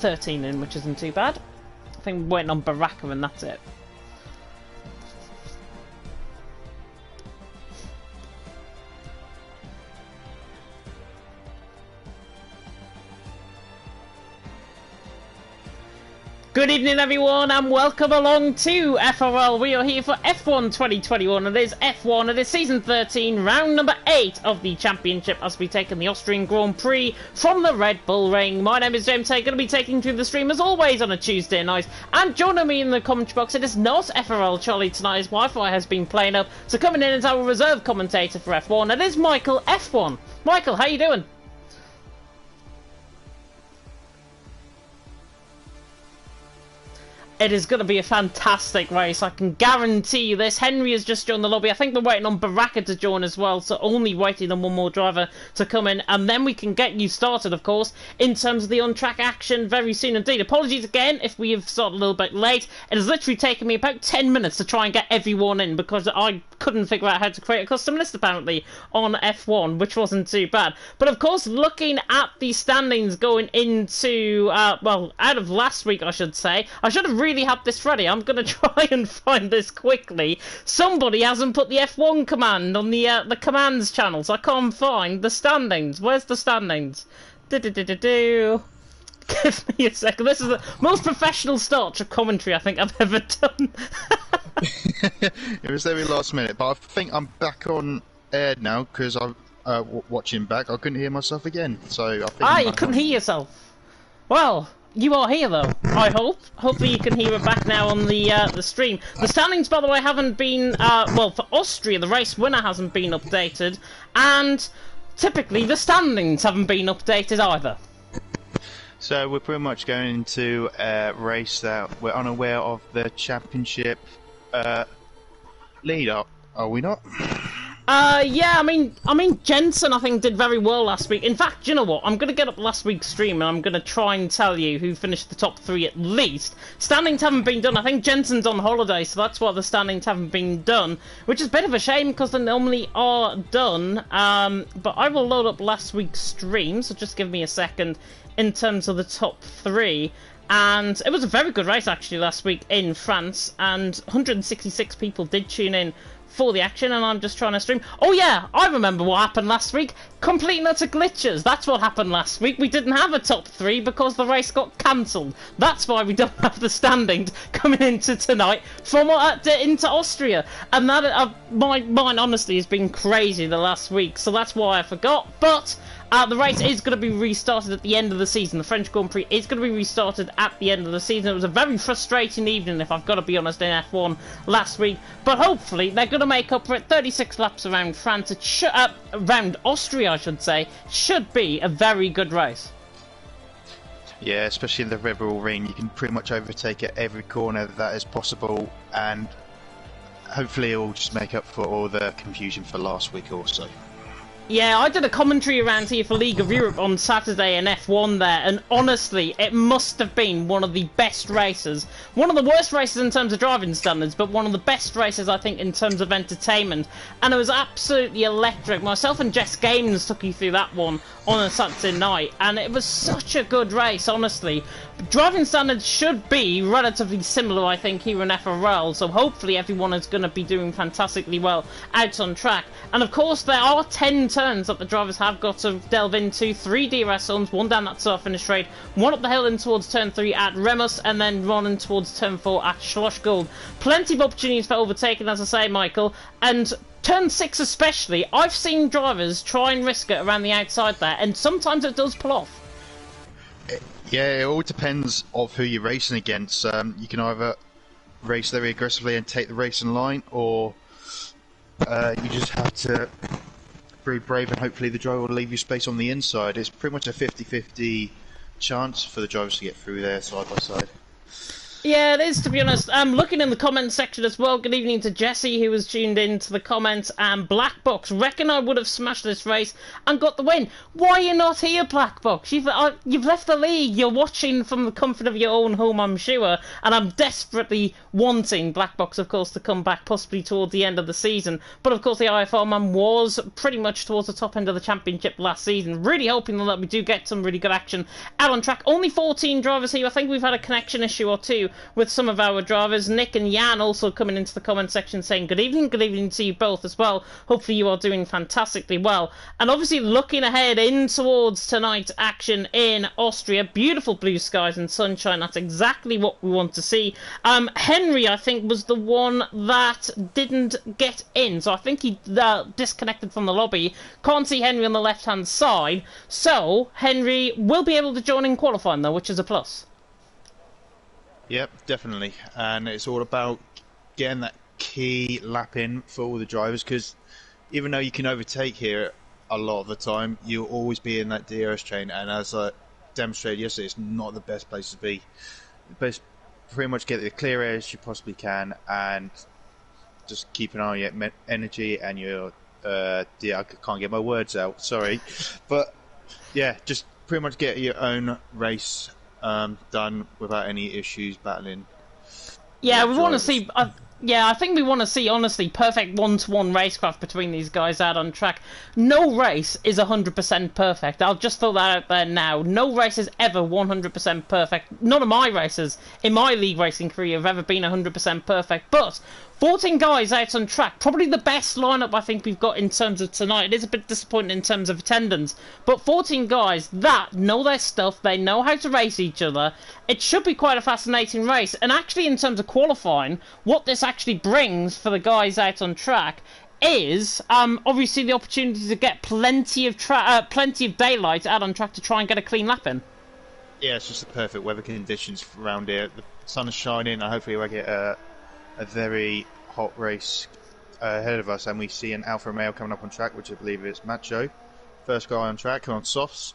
S13 in, which isn't too bad. I think we're waiting on Baraka and that's it. Good evening everyone and welcome along to FRL. We are here for F1 2021. It is F1, it is season 13, round number 8 of the championship as we take in the Austrian Grand Prix from the Red Bull Ring. My name is James Hay, going to be taking through the stream as always on a Tuesday night. And joining me in the commentary box, it is not FRL Charlie tonight, his Wi-Fi has been playing up. So coming in as our reserve commentator for F1, it is Michael F1. Michael, how you doing? It is going to be a fantastic race, I can guarantee you this. Henry has just joined the lobby. I think we're waiting on Baraka to join as well, so only waiting on one more driver to come in, and then we can get you started, of course, in terms of the on-track action very soon indeed. Apologies again if we have started a little bit late. It has literally taken me about 10 minutes to try and get everyone in, because I couldn't figure out how to create a custom list, apparently, on F1, which wasn't too bad. But, of course, looking at the standings going into, well, out of last week, I should say, I should have really had this ready. I'm going to try and find this quickly. Somebody hasn't put the F1 command on the commands channel, so I can't find the standings. Where's the standings? Give me a second. This is the most professional start to commentary I think I've ever done. It was very last minute, but I think I'm back on air now because I'm watching back. I couldn't hear myself again, so I think you couldn't hear yourself. Well, you are here though, I hope. Hopefully you can hear it back now on the stream. The standings, by the way, haven't been, well, for Austria, the race winner hasn't been updated, and typically the standings haven't been updated either. So we're pretty much going into a race that we're unaware of the championship lead up, are we not? Yeah, I mean, Jensen, I think, did very well last week. In fact, you know what? I'm going to get up last week's stream and I'm going to try and tell you who finished the top 3 at least. Standings haven't been done. I think Jensen's on holiday, so that's why the standings haven't been done, which is a bit of a shame because they normally are done. But I will load up last week's stream, so just give me a second in terms of the top 3. And it was a very good race, actually, last week in France, and 166 people did tune in for the action, and I'm just trying to stream. Oh yeah, I remember what happened last week. Complete and utter glitches. That's what happened last week. We didn't have a top 3 because the race got cancelled. That's why we don't have the standings coming into tonight from into Austria. And that my mind honestly has been crazy the last week, so that's why I forgot. But the race is going to be restarted at the end of the season. The French Grand Prix is going to be restarted at the end of the season. It was a very frustrating evening, if I've got to be honest, in F1 last week. But hopefully they're going to make up for it. 36 laps around France. Around Austria, I should say. Should be a very good race. Yeah, especially in the Red Bull Ring. You can pretty much overtake at every corner that is possible. And hopefully it will just make up for all the confusion for last week also. Yeah, I did a commentary around here for League of Europe on Saturday in F1 there, and honestly, it must have been one of the best races. One of the worst races in terms of driving standards, but one of the best races, I think, in terms of entertainment. And it was absolutely electric. Myself and Jess Games took you through that one on a Saturday night, and it was such a good race, honestly. Driving standards should be relatively similar, I think, here in FRL, so hopefully everyone is going to be doing fantastically well out on track. And of course, there are 10 turns that the drivers have got to delve into. 3 DRS zones, 1 down that start finish straight, 1 up the hill in towards turn 3 at Remus, and then 1 in towards turn 4 at Schlossgold. Plenty of opportunities for overtaking, as I say, Michael, and turn 6 especially, I've seen drivers try and risk it around the outside there, and sometimes it does pull off. Yeah, it all depends of who you're racing against. You can either race very aggressively and take the racing line, or you just have to be brave and hopefully the driver will leave you space on the inside. It's pretty much a 50-50 chance for the drivers to get through there side by side. Yeah, it is, to be honest. Looking in the comments section as well, good evening to Jesse, who was tuned in to the comments, and Black Box, reckon I would have smashed this race and got the win. Why are you not here, Black Box? You've left the league, you're watching from the comfort of your own home, I'm sure, and I'm desperately wanting Black Box, of course, to come back possibly towards the end of the season. But, of course, the IFL man was pretty much towards the top end of the championship last season. Really hoping that we do get some really good action out on track. Only 14 drivers here. I think we've had a connection issue or two with some of our drivers. Nick and Jan also coming into the comment section saying good evening to you both as well. Hopefully you are doing fantastically well. And obviously looking ahead in towards tonight's action in Austria, beautiful blue skies and sunshine, that's exactly what we want to see. Henry, I think, was the one that didn't get in, so I think he disconnected from the lobby. Can't see Henry on the left hand side, so Henry will be able to join in qualifying though, which is a plus. Yep, definitely. And it's all about getting that key lap in for all the drivers, because even though you can overtake here a lot of the time, you'll always be in that DRS chain, and as I demonstrated yesterday, it's not the best place to be. Best, pretty much get the clear air as you possibly can, and just keep an eye on your energy and your I can't get my words out, sorry. But yeah, just pretty much get your own race done without any issues battling. Yeah, we want to see. Yeah, I think we want to see, honestly, perfect one-to-one racecraft between these guys out on track. No race is 100% perfect. I'll just throw that out there now. No race is ever 100% perfect. None of my races in my league racing career have ever been 100% perfect. But 14 guys out on track, probably the best lineup I think we've got in terms of tonight. It is a bit disappointing in terms of attendance, but 14 guys that know their stuff, they know how to race each other. It should be quite a fascinating race, and actually in terms of qualifying, what this actually brings for the guys out on track is obviously the opportunity to get plenty of daylight out on track to try and get a clean lap in. Yeah, it's just the perfect weather conditions around here. The sun is shining, and hopefully we'll get a very hot race ahead of us, and we see an Alfa Romeo coming up on track, which I believe is Macho. First guy on track, on softs.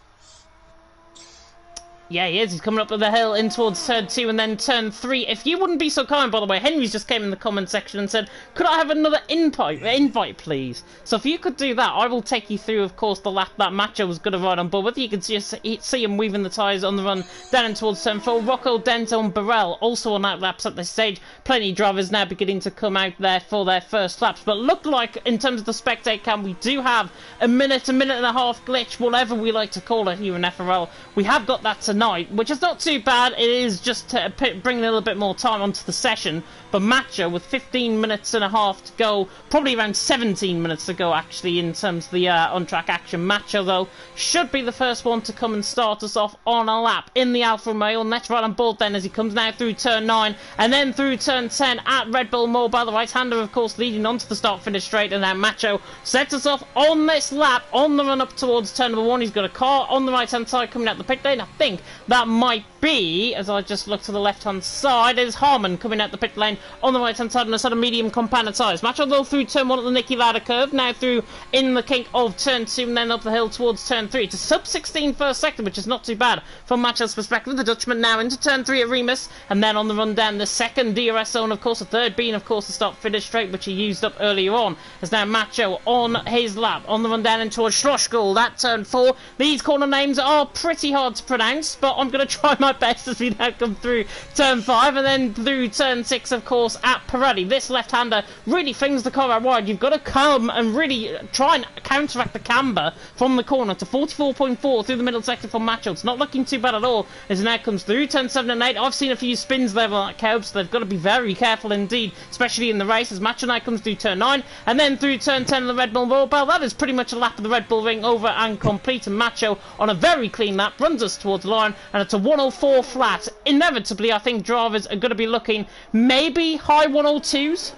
Yeah, he is. He's coming up the hill in towards turn 2 and then turn 3. If you wouldn't be so kind, by the way, Henry's just came in the comment section and said, could I have another invite, please? So if you could do that, I will take you through, of course, the lap that Macho was going to ride on board with. You can just see him weaving the tyres on the run down in towards turn 4. Rocco, Denzel and Burrell also on out laps at this stage. Plenty of drivers now beginning to come out there for their first laps. But look like, in terms of the spectate cam, we do have a minute and a half glitch, whatever we like to call it here in FRL. We have got that tonight, which is not too bad. It is just to bring a little bit more time onto the session. But Macho, with 15 minutes and a half to go, probably around 17 minutes to go actually in terms of the on-track action. Macho, though, should be the first one to come and start us off on a lap in the Alfa Romeo. And that's right on board then as he comes now through turn 9 and then through turn 10 at Red Bull Mobile. The right-hander, of course, leading onto the start-finish straight. And now Macho sets us off on this lap on the run up towards turn number 1. He's got a car on the right-hand side coming out the pit lane. I think that might be, as I just look to the left-hand side, is Harmon coming out the pit lane on the right-hand side on a sort of medium compounded tyres. Macho though through turn 1 at the Nicky Ladder curve, now through in the kink of turn 2 and then up the hill towards turn 3. It's a sub-16 first sector, which is not too bad from Macho's perspective. The Dutchman now into turn 3 at Remus, and then on the run down the second DRS zone, of course, the third being, of course, the start-finish straight, which he used up earlier on. As now Macho on his lap, on the run down in towards Schlossgall, that turn 4. These corner names are pretty hard to pronounce, but I'm going to try my best as we now come through turn 5 and then through turn 6, of course, at Pirelli. This left-hander really flings the car out wide. You've got to come and really try and counteract the camber from the corner to 44.4 through the middle sector from Macho. It's not looking too bad at all as it now comes through turn 7 and 8. I've seen a few spins there on that curb, so they've got to be very careful indeed, especially in the race as Macho now comes through turn 9 and then through turn 10 of the Red Bull Mobile. That is pretty much a lap of the Red Bull Ring over and complete, and Macho on a very clean lap runs us towards the line, and it's a 104 flat. Inevitably, I think drivers are going to be looking maybe high 102s.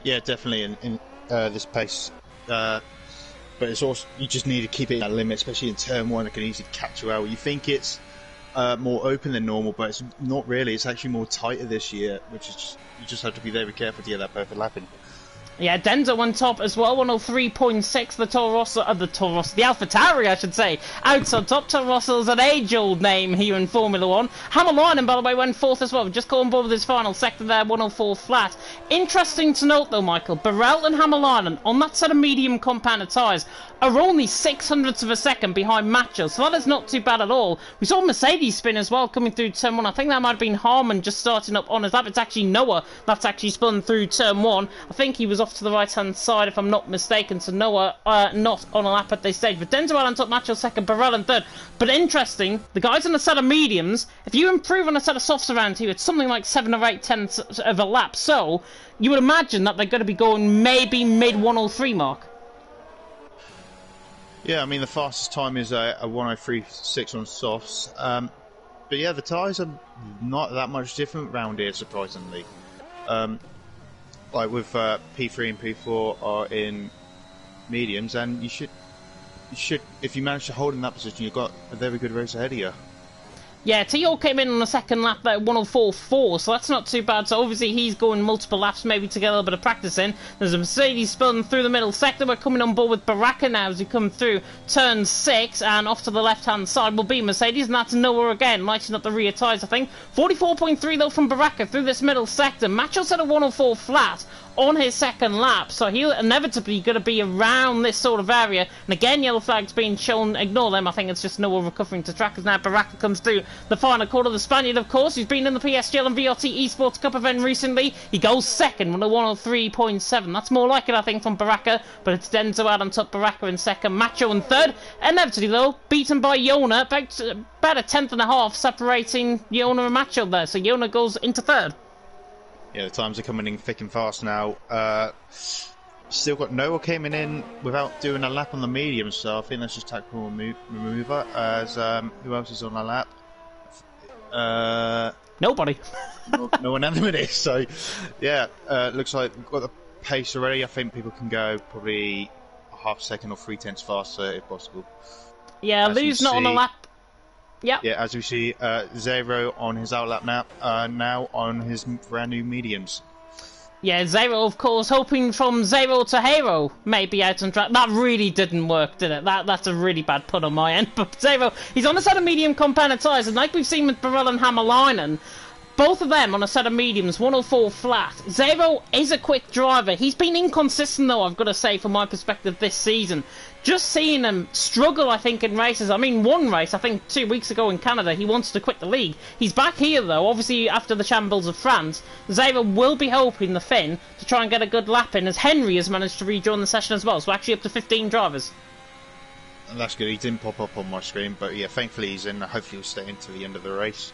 Yeah, definitely in this pace. But it's also, you just need to keep it at a limit, especially in turn 1. It can easily catch you out. You think it's more open than normal, but it's not really. It's actually more tighter this year, which is just, you just have to be very careful to get that perfect lap in. Yeah, Denzo on top as well, 103.6. The the AlphaTauri, I should say. Out on top, Toro Rosso's an age-old name here in Formula 1. Hammerlinen, by the way, went fourth as well. Just got on board with his final sector there, 104 flat. Interesting to note, though, Michael, Burrell and Hammerlinen, on that set of medium compounded tyres, are only 600ths of a second behind Macho, so that is not too bad at all. We saw Mercedes spin as well coming through turn 1. I think that might have been Harman just starting up on his lap. It's actually Noah that's actually spun through turn 1. I think he was off to the right hand side if I'm not mistaken, so Noah not on a lap at this stage. But Denzel on top, Macho second, Burrell in third. But interesting, the guys on a set of mediums, if you improve on a set of softs around here, it's something like 7 or 8 tenths of a lap, so you would imagine that they're going to be going maybe mid 103 mark. Yeah, I mean the fastest time is a 103.6 on softs, but yeah, the tyres are not that much different round here, surprisingly. Like with P3 and P4 are in mediums, and you should, if you manage to hold in that position, you've got a very good race ahead of you. Yeah, Tio came in on the second lap there, 104.4, so that's not too bad. So obviously he's going multiple laps, maybe to get a little bit of practice in. There's a Mercedes spun through the middle sector. We're coming on board with Baraka now as we come through turn 6, and off to the left-hand side will be Mercedes, and that's Noah again, lighting up the rear tyres, I think. 44.3 though from Baraka through this middle sector. Macho's at a 104 flat on his second lap, so he'll inevitably going to be around this sort of area. And again, yellow flags being shown, ignore them. I think it's just Noah recovering to track as now Baraka comes through the final quarter. The Spaniard, of course, who's been in the PSGL and VRT Esports Cup event recently, he goes second with a 103.7. That's more like it, I think, from Baraka, but it's Denzo out on top, Baraka in second, Macho in third. Inevitably, though, beaten by Yona, about a tenth and a half separating Yona and Macho there, so Yona goes into third. Yeah, the times are coming in thick and fast now. Still got Noah coming in without doing a lap on the medium, so I think that's just tactical remover. As who else is on a lap? Nobody. no one at the minute. So yeah, looks like we've got the pace already. I think people can go probably a half second or 3/10 faster if possible. Yeah, Lou's not on a lap. Yep. Yeah, as we see, Zero on his outlap now on his brand new mediums. Yeah, Zero, of course, hoping from zero to hero, maybe out on track. That really didn't work, did it? That's a really bad pun on my end. But Zero, he's on a set of medium compounded tyres, and like we've seen with Burrell and Hammerlinen, both of them on a set of mediums, 104 flat. Zero is a quick driver. He's been inconsistent, though, I've got to say, from my perspective this season. Just seeing him struggle, I think, in races. I mean, one race, I think 2 weeks ago in Canada, he wanted to quit the league. He's back here, though, obviously after the shambles of France. Zero will be hoping the Finn to try and get a good lap in, as Henry has managed to rejoin the session as well. So actually up to 15 drivers. And that's good. He didn't pop up on my screen, but yeah, thankfully he's in. Hopefully he'll stay into the end of the race.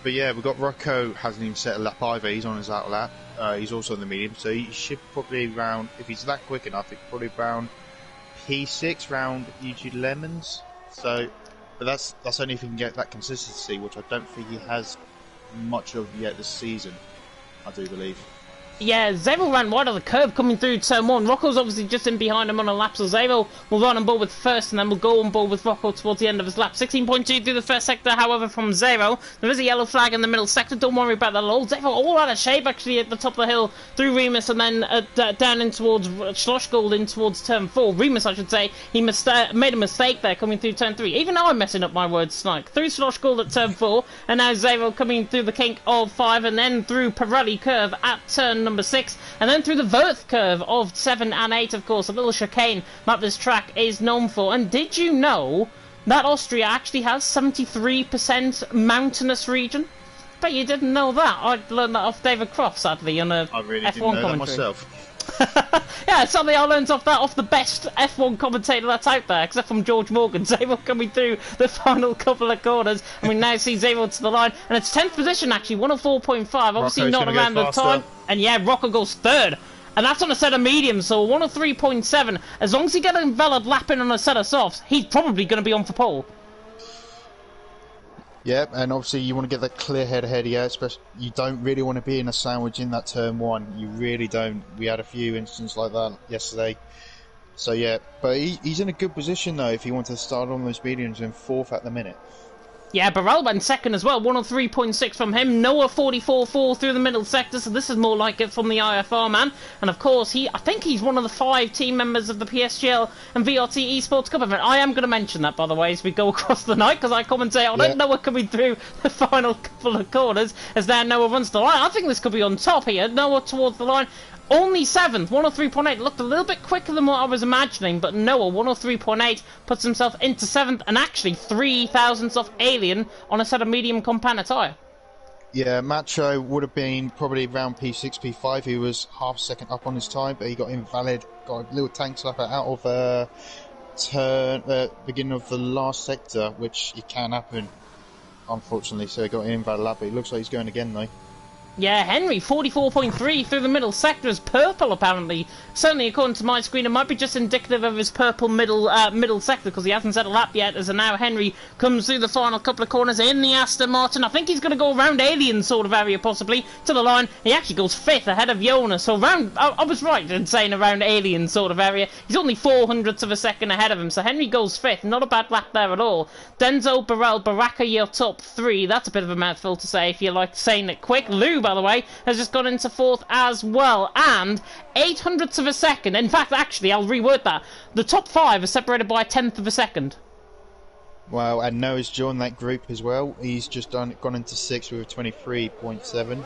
But yeah, we've got Rocco, hasn't even set a lap either. He's on his out lap. He's also in the medium, so he should probably round, if he's that quick enough, he could probably round P6 round UG Lemons. So, but that's only if he can get that consistency, which I don't think he has much of yet this season, I do believe. Yeah, Zero ran wide of the curve coming through turn 1. Rocco's obviously just in behind him on a lap, so Zero will run on board with first, and then we'll go on board with Rocco towards the end of his lap. 16.2 through the first sector, however, from Zero. There is a yellow flag in the middle sector, don't worry about that at all. Zero all out of shape, actually, at the top of the hill through Remus, and then down in towards Schlossgold, in towards turn 4. Remus, I should say, he made a mistake there coming through turn 3. Even now I'm messing up my words, Snike. Through Schlossgold at turn 4, and now Zero coming through the kink of 5, and then through Pirelli curve at turn number 6, and then through the Wirth curve of 7 and 8, of course, a little chicane that this track is known for. And did you know that Austria actually has 73% mountainous region? Bet you didn't know that. I learned that off David Croft, sadly, on a I really F1 didn't know commentary. that myself. Yeah, sadly I learned off the best F1 commentator that's out there, except from George Morgan. Zero coming through the final couple of corners, and we now see Zero to the line, and it's 10th position actually, 104.5, obviously Rocco's not around the time, and yeah, Rocco goes third, and that's on a set of mediums, so 103.7, as long as he gets a valid lap in on a set of softs, he's probably going to be on for pole. Yeah, and obviously you want to get that clear head ahead of you, especially you don't really want to be in a sandwich in that turn 1. You really don't. We had a few instances like that yesterday. So yeah, but he's in a good position though if he wants to start on those mediums in 4th at the minute. Yeah, Burrell went second as well, 103.6 from him. Noah 44.4 through the middle sector, so this is more like it from the IFR man. And of course, I think he's one of the 5 team members of the PSGL and VRT Esports Cup event. I am going to mention that, by the way, as we go across the night, because I commentate on it. Noah coming through the final couple of corners as now Noah runs the line. I think this could be on top here. Noah towards the line. Only 7th, 103.8. Looked a little bit quicker than what I was imagining, but Noah, 103.8, puts himself into 7th, and actually 3 thousandths off Alien on a set of medium compound tyre. Yeah, Macho would have been probably around P6, P5. He was half a second up on his time, but he got invalid, got a little tank slapper out of beginning of the last sector, which it can happen, unfortunately. So he got an invalid lap, but it looks like he's going again, though. Yeah, Henry, 44.3 through the middle sector is purple, apparently. Certainly, according to my screen, it might be just indicative of his purple middle sector, because he hasn't set a lap yet, as now Henry comes through the final couple of corners in the Aston Martin. I think he's going to go around Alien sort of area, possibly, to the line. He actually goes 5th ahead of Jonas, so I was right in saying around Alien sort of area. He's only 400ths of a second ahead of him, so Henry goes 5th. Not a bad lap there at all. Denzo, Burrell, Baraka, your top 3. That's a bit of a mouthful to say if you like saying it quick. Lou, by the way, has just gone into 4th as well, and 800ths of a second. In fact, actually, I'll reword that. The top 5 are separated by a 10th of a second. Wow, and Noah's joined that group as well. He's just gone into 6th with a 23.7.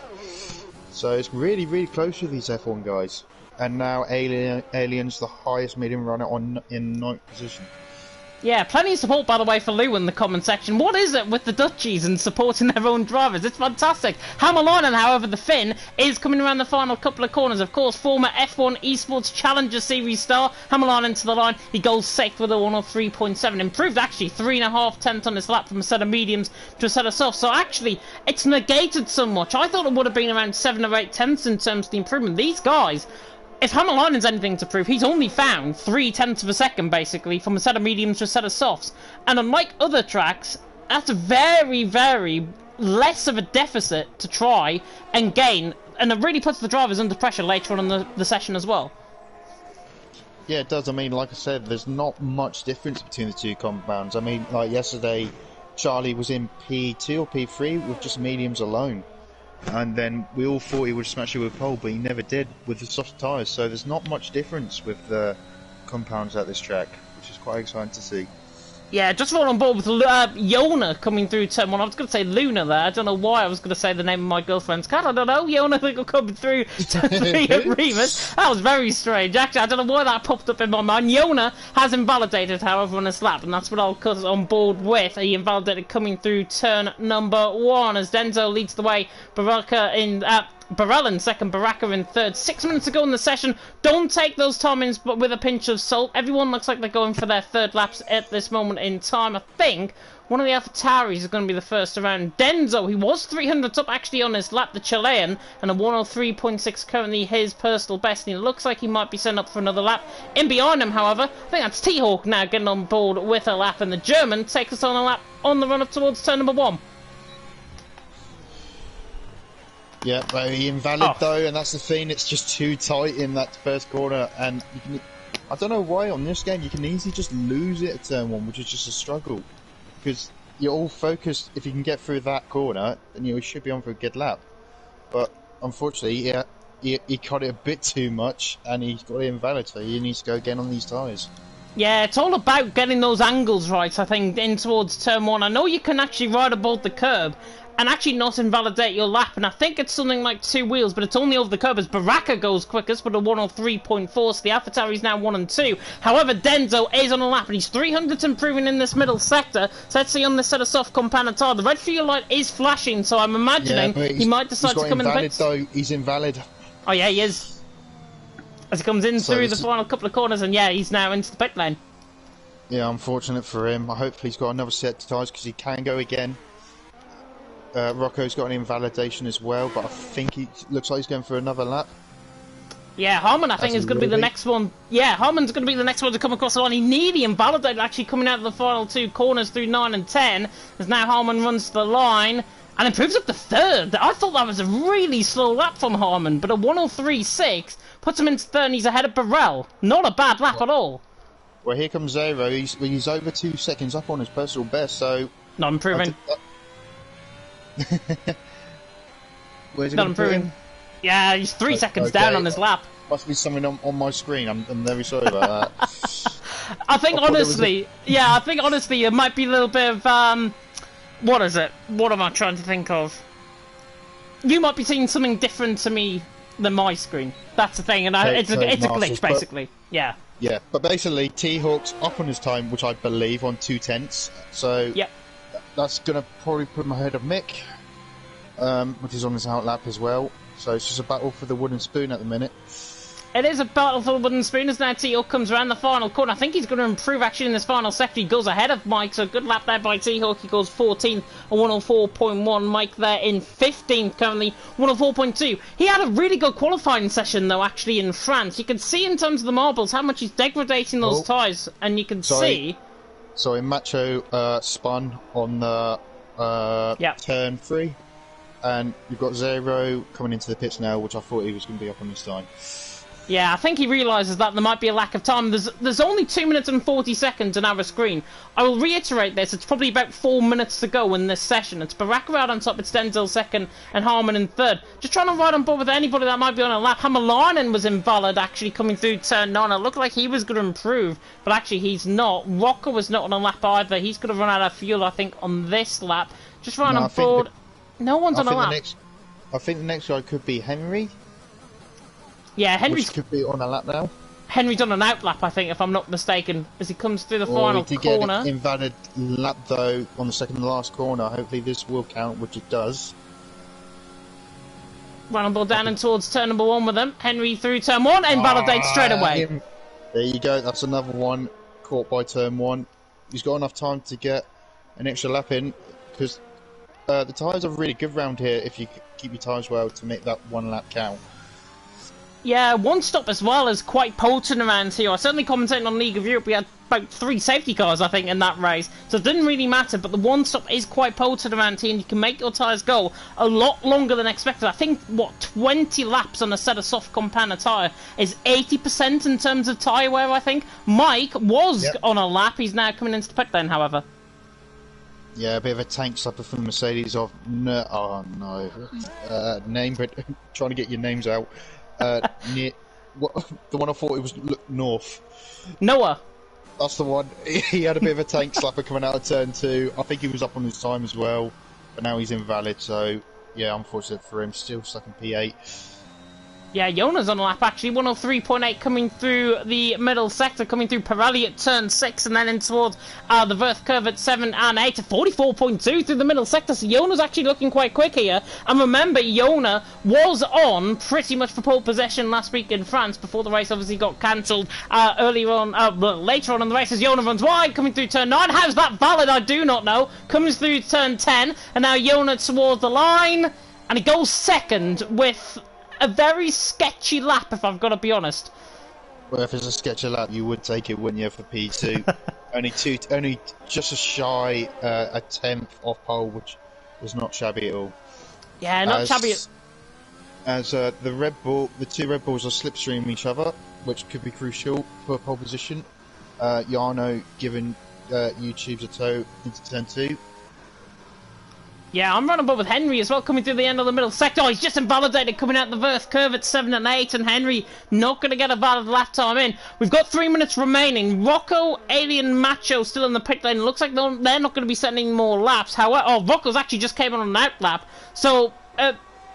So it's really, really close with these F1 guys. And now Alien's the highest medium runner in 9th position. Yeah, plenty of support, by the way, for Lou in the comment section. What is it with the Dutchies and supporting their own drivers? It's fantastic. Hamalainen, however, the Finn, is coming around the final couple of corners. Of course, former F1 Esports Challenger Series star, Hamalainen to the line. He goes 6th with a 103.7. Improved, actually, 3.5 tenths on his lap from a set of mediums to a set of softs. So, actually, it's negated so much. I thought it would have been around 7 or 8 tenths in terms of the improvement. These guys... If Hamalainen's anything to prove, he's only found 3 tenths of a second, basically, from a set of mediums to a set of softs. And unlike other tracks, that's very, very less of a deficit to try and gain. And it really puts the drivers under pressure later on in the session as well. Yeah, it does. I mean, like I said, there's not much difference between the two compounds. I mean, like yesterday, Charlie was in P2 or P3 with just mediums alone. And then we all thought he would smash it with pole, but he never did with the soft tyres. So there's not much difference with the compounds at this track, which is quite exciting to see. Yeah, just all on board with Yona coming through turn 1. I was going to say Luna there. I don't know why I was going to say the name of my girlfriend's cat. I don't know. Yona coming through turn 3 at Remus. That was very strange. Actually, I don't know why that popped up in my mind. Yona has invalidated, however, on his lap, and that's what I'll cut on board with. He invalidated coming through turn number 1 as Denzo leads the way. Baraka in... Burrell in second, Baraka in third. 6 minutes to go in the session. Don't take those timings but with a pinch of salt. Everyone looks like they're going for their third laps at this moment in time. I think one of the AlphaTauris is going to be the first around. Denzo, he was 300 up actually on his lap, the Chilean, and a 103.6 currently his personal best. And it looks like he might be sent up for another lap. In behind him, however, I think that's T-Hawk now getting on board with a lap, and the German takes us on a lap on the run up towards turn number 1. Yeah, but he invalid though, and that's the thing. It's just too tight in that first corner, and you can, I don't know why on this game you can easily just lose it at turn 1, which is just a struggle, because you're all focused. If you can get through that corner, then you should be on for a good lap. But unfortunately, he caught it a bit too much, and he got it invalid. So he needs to go again on these tyres. Yeah, it's all about getting those angles right, I think, in towards turn 1. I know you can actually ride above the curb and actually not invalidate your lap, and I think it's something like 2 wheels, but it's only over the curb as Baraka goes quickest with a 103.4, so the AlphaTauri is now 1 and 2. However, Denzo is on a lap, and he's 300 improving in this middle sector, so let's see on this set of soft compound tire. The red fuel light is flashing, so I'm imagining he might decide to come in the pits. Though. He's invalid. Oh yeah, he is. As he comes in through the final couple of corners, and yeah, he's now into the pit lane. Yeah, unfortunate for him. Hopefully he's got another set of tyres, because he can go again. Rocco's got an invalidation as well, but I think he looks like he's going for another lap. Yeah, Harmon, I think, is going to be the next one. Yeah, Harmon's going to be the next one to come across the line. He nearly invalidated, actually, coming out of the final 2 corners through 9 and 10, as now Harmon runs to the line and improves up to third. I thought that was a really slow lap from Harmon, but a 103.6 puts him into third, and he's ahead of Burrell. Not a bad lap at all. Well, here comes Zero. He's over 2 seconds up on his personal best, so Not improving. Where's he Not gonna put improving. him? Yeah, he's 3 seconds Okay. down on his lap. Must be something on my screen. I'm very sorry about that. I think I thought there was honestly, yeah, I think honestly it might be a little bit of what is it? What am I trying to think of? You might be seeing something different to me than my screen. That's the thing, and it's a glitch basically. Yeah. Yeah, but basically T-Hawk's up on his time, which I believe on 2/10. So Yep. that's gonna probably put him ahead of Mick, which is on his outlap as well. So it's just a battle for the wooden spoon at the minute. It is a battle for the wooden spoon as now T-Hawk comes around the final corner. I think he's going to improve actually in this final sector. He goes ahead of Mike, so good lap there by T-Hawk. He goes 14th on 104.1. Mike there in 15th currently, 104.2. He had a really good qualifying session though actually in France. You can see in terms of the marbles how much he's degrading those tyres, and you can see... Sorry, Macho spun on the turn 3. And you've got Zero coming into the pits now, which I thought he was going to be up on his time. Yeah, I think he realises that there might be a lack of time. There's only 2 minutes and 40 seconds on our screen. I will reiterate this, it's probably about 4 minutes to go in this session. It's Baraka out on top, it's Denzel second, and Harmon in third. Just trying to ride on board with anybody that might be on a lap. Hamalainen was invalid actually coming through turn 9. It looked like he was going to improve, but actually he's not. Rocker was not on a lap either. He's going to run out of fuel, I think, on this lap. Just run on board. No one's on a lap. I think the next guy could be Henry. Yeah, Henry could be on a lap now. Henry's on an outlap, I think, if I'm not mistaken, as he comes through the final he did corner. Get an invalid lap though on the second to last corner. Hopefully this will count, which it does. Running ball down and towards turn number 1 with him. Henry through turn 1, invalidates straight away. There you go. That's another one caught by turn 1. He's got enough time to get an extra lap in because the tyres are really good round here if you keep your tyres well to make that 1 lap count. Yeah, one stop as well is quite potent around here. I certainly commentating on League of Europe. We had about 3 safety cars, I think, in that race. So it didn't really matter, but the one stop is quite potent around here, and you can make your tyres go a lot longer than expected. I think, 20 laps on a set of soft compound tyre is 80% in terms of tyre wear, I think. Mike was on a lap. He's now coming into the pit lane, however. Yeah, a bit of a tank slapper from Mercedes of... No, oh, no. Name, but trying to get your names out. The one I thought it was North. Noah. That's the one. He had a bit of a tank slapper coming out of turn 2. I think he was up on his time as well, but now he's invalid. So yeah, unfortunate for him. Still stuck in P8. Yeah, Jonas on a lap actually, 103.8 coming through the middle sector, coming through Pirelli at turn 6 and then in towards the Verth curve at 7 and 8 to 44.2 through the middle sector. So Jonas actually looking quite quick here. And remember, Jona was on pretty much for pole possession last week in France before the race obviously got cancelled later on in the race as Jona runs wide, coming through turn 9. How's that valid? I do not know. Comes through turn 10 and now Jona towards the line and he goes second with a very sketchy lap, if I've got to be honest. Well, if it's a sketchy lap, you would take it, wouldn't you, for P2? only just a shy a tenth off pole, which is not shabby at all. Yeah, not shabby. As the two Red Bulls are slipstreaming each other, which could be crucial for pole position. Jarno giving YouTube's a tow into turn 2. Yeah, I'm running board with Henry as well, coming through the end of the middle sector. Oh, he's just invalidated coming out the Verth curve at 7 and 8, and Henry not going to get a valid lap time in. We've got 3 minutes remaining. Rocco, Alien, Macho still in the pit lane. Looks like they're not going to be sending more laps. However, Rocco's actually just came on an out lap. So,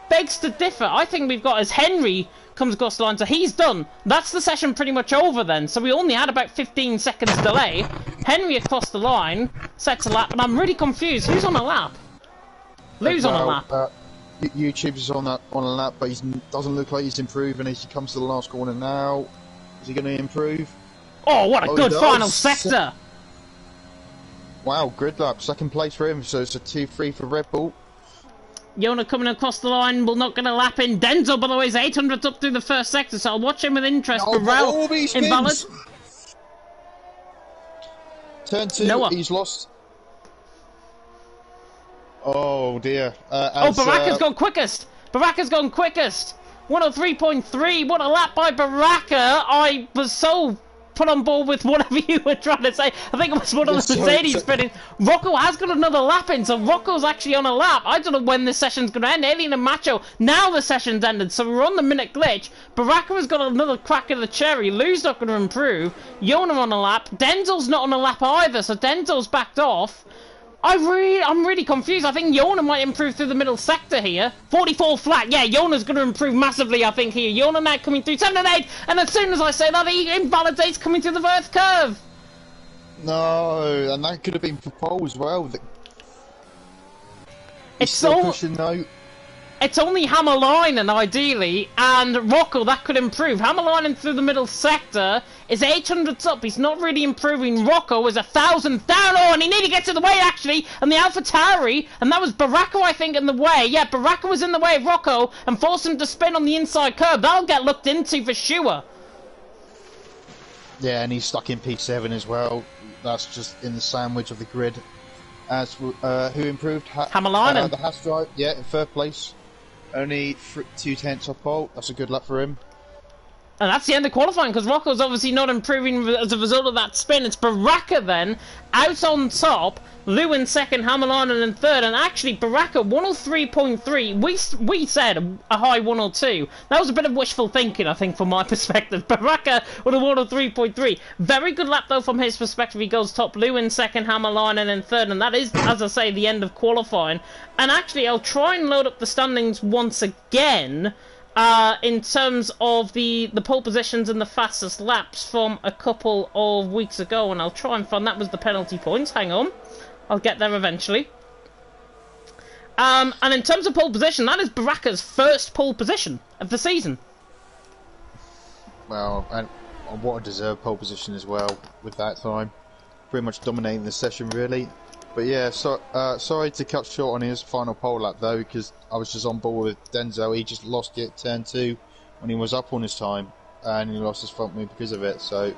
begs to differ. I think we've got as Henry comes across the line, so he's done. That's the session pretty much over then. So we only had about 15 seconds delay. Henry across the line, sets a lap, and I'm really confused. Who's on a lap? Lou's on a lap. YouTube is on a lap, but he doesn't look like he's improving as he comes to the last corner now. Is he going to improve? Oh, what a good final sector! Wow, grid lap, second place for him, so it's a 2-3 for Red Bull. Yona coming across the line, will not going to lap in. Denzel, by the way, is 800th up through the first sector, so I'll watch him with interest. Burrell, invalid. Turn 2, Noah. He's lost. Oh dear. Baraka's gone quickest! Baraka's gone quickest! 103.3, what a lap by Baraka! I was so put on board with whatever you were trying to say. I think it was one of the Mercedes spinning. Rocco has got another lap in, so Rocco's actually on a lap. I don't know when this session's going to end. Alien and Macho, now the session's ended, so we're on the minute glitch. Baraka has got another crack at the cherry. Lou's not going to improve. Yona on a lap. Denzel's not on a lap either, so Denzel's backed off. I'm really confused. I think Yona might improve through the middle sector here. 44 flat. Yeah, Yona's going to improve massively, I think, here. Yona now coming through 7 and 8. And as soon as I say that, he invalidates coming through the first curve. No, and that could have been for pole as well. It's so pushing though. It's only Hammerlinen, ideally, and Rocco, that could improve. Hammerlinen through the middle sector is 800s up. He's not really improving. Rocco is 1,000 down. Oh, and he nearly gets in the way, actually. And the AlphaTauri, and that was Baraka, I think, in the way. Yeah, Baraka was in the way of Rocco and forced him to spin on the inside curb. That'll get looked into for sure. Yeah, and he's stuck in P7 as well. That's just in the sandwich of the grid. As who improved? Hammerlinen. The Haas drive, yeah, in third place. Only 2/10 off pole. That's a good lap for him. And that's the end of qualifying, because Rocco's obviously not improving as a result of that spin. It's Baraka then, out on top, Lou in second, Hammerlinen in third, and actually Baraka 103.3. We said a high 102. That was a bit of wishful thinking, I think, from my perspective. Baraka with a 103.3. Very good lap, though, from his perspective. He goes top, Lou in second, Hammerlinen in third, and that is, as I say, the end of qualifying. And actually, I'll try and load up the standings once again. In terms of the pole positions and the fastest laps from a couple of weeks ago, and I'll try and find that was the penalty points. Hang on, I'll get there eventually. And in terms of pole position, that is Baraka's first pole position of the season. Well, and what a deserved pole position as well with that time. Pretty much dominating the session, really. But yeah, so, sorry to cut short on his final pole lap though, because I was just on board with Denzel. He just lost it turn 2 when he was up on his time, and he lost his front wing because of it. So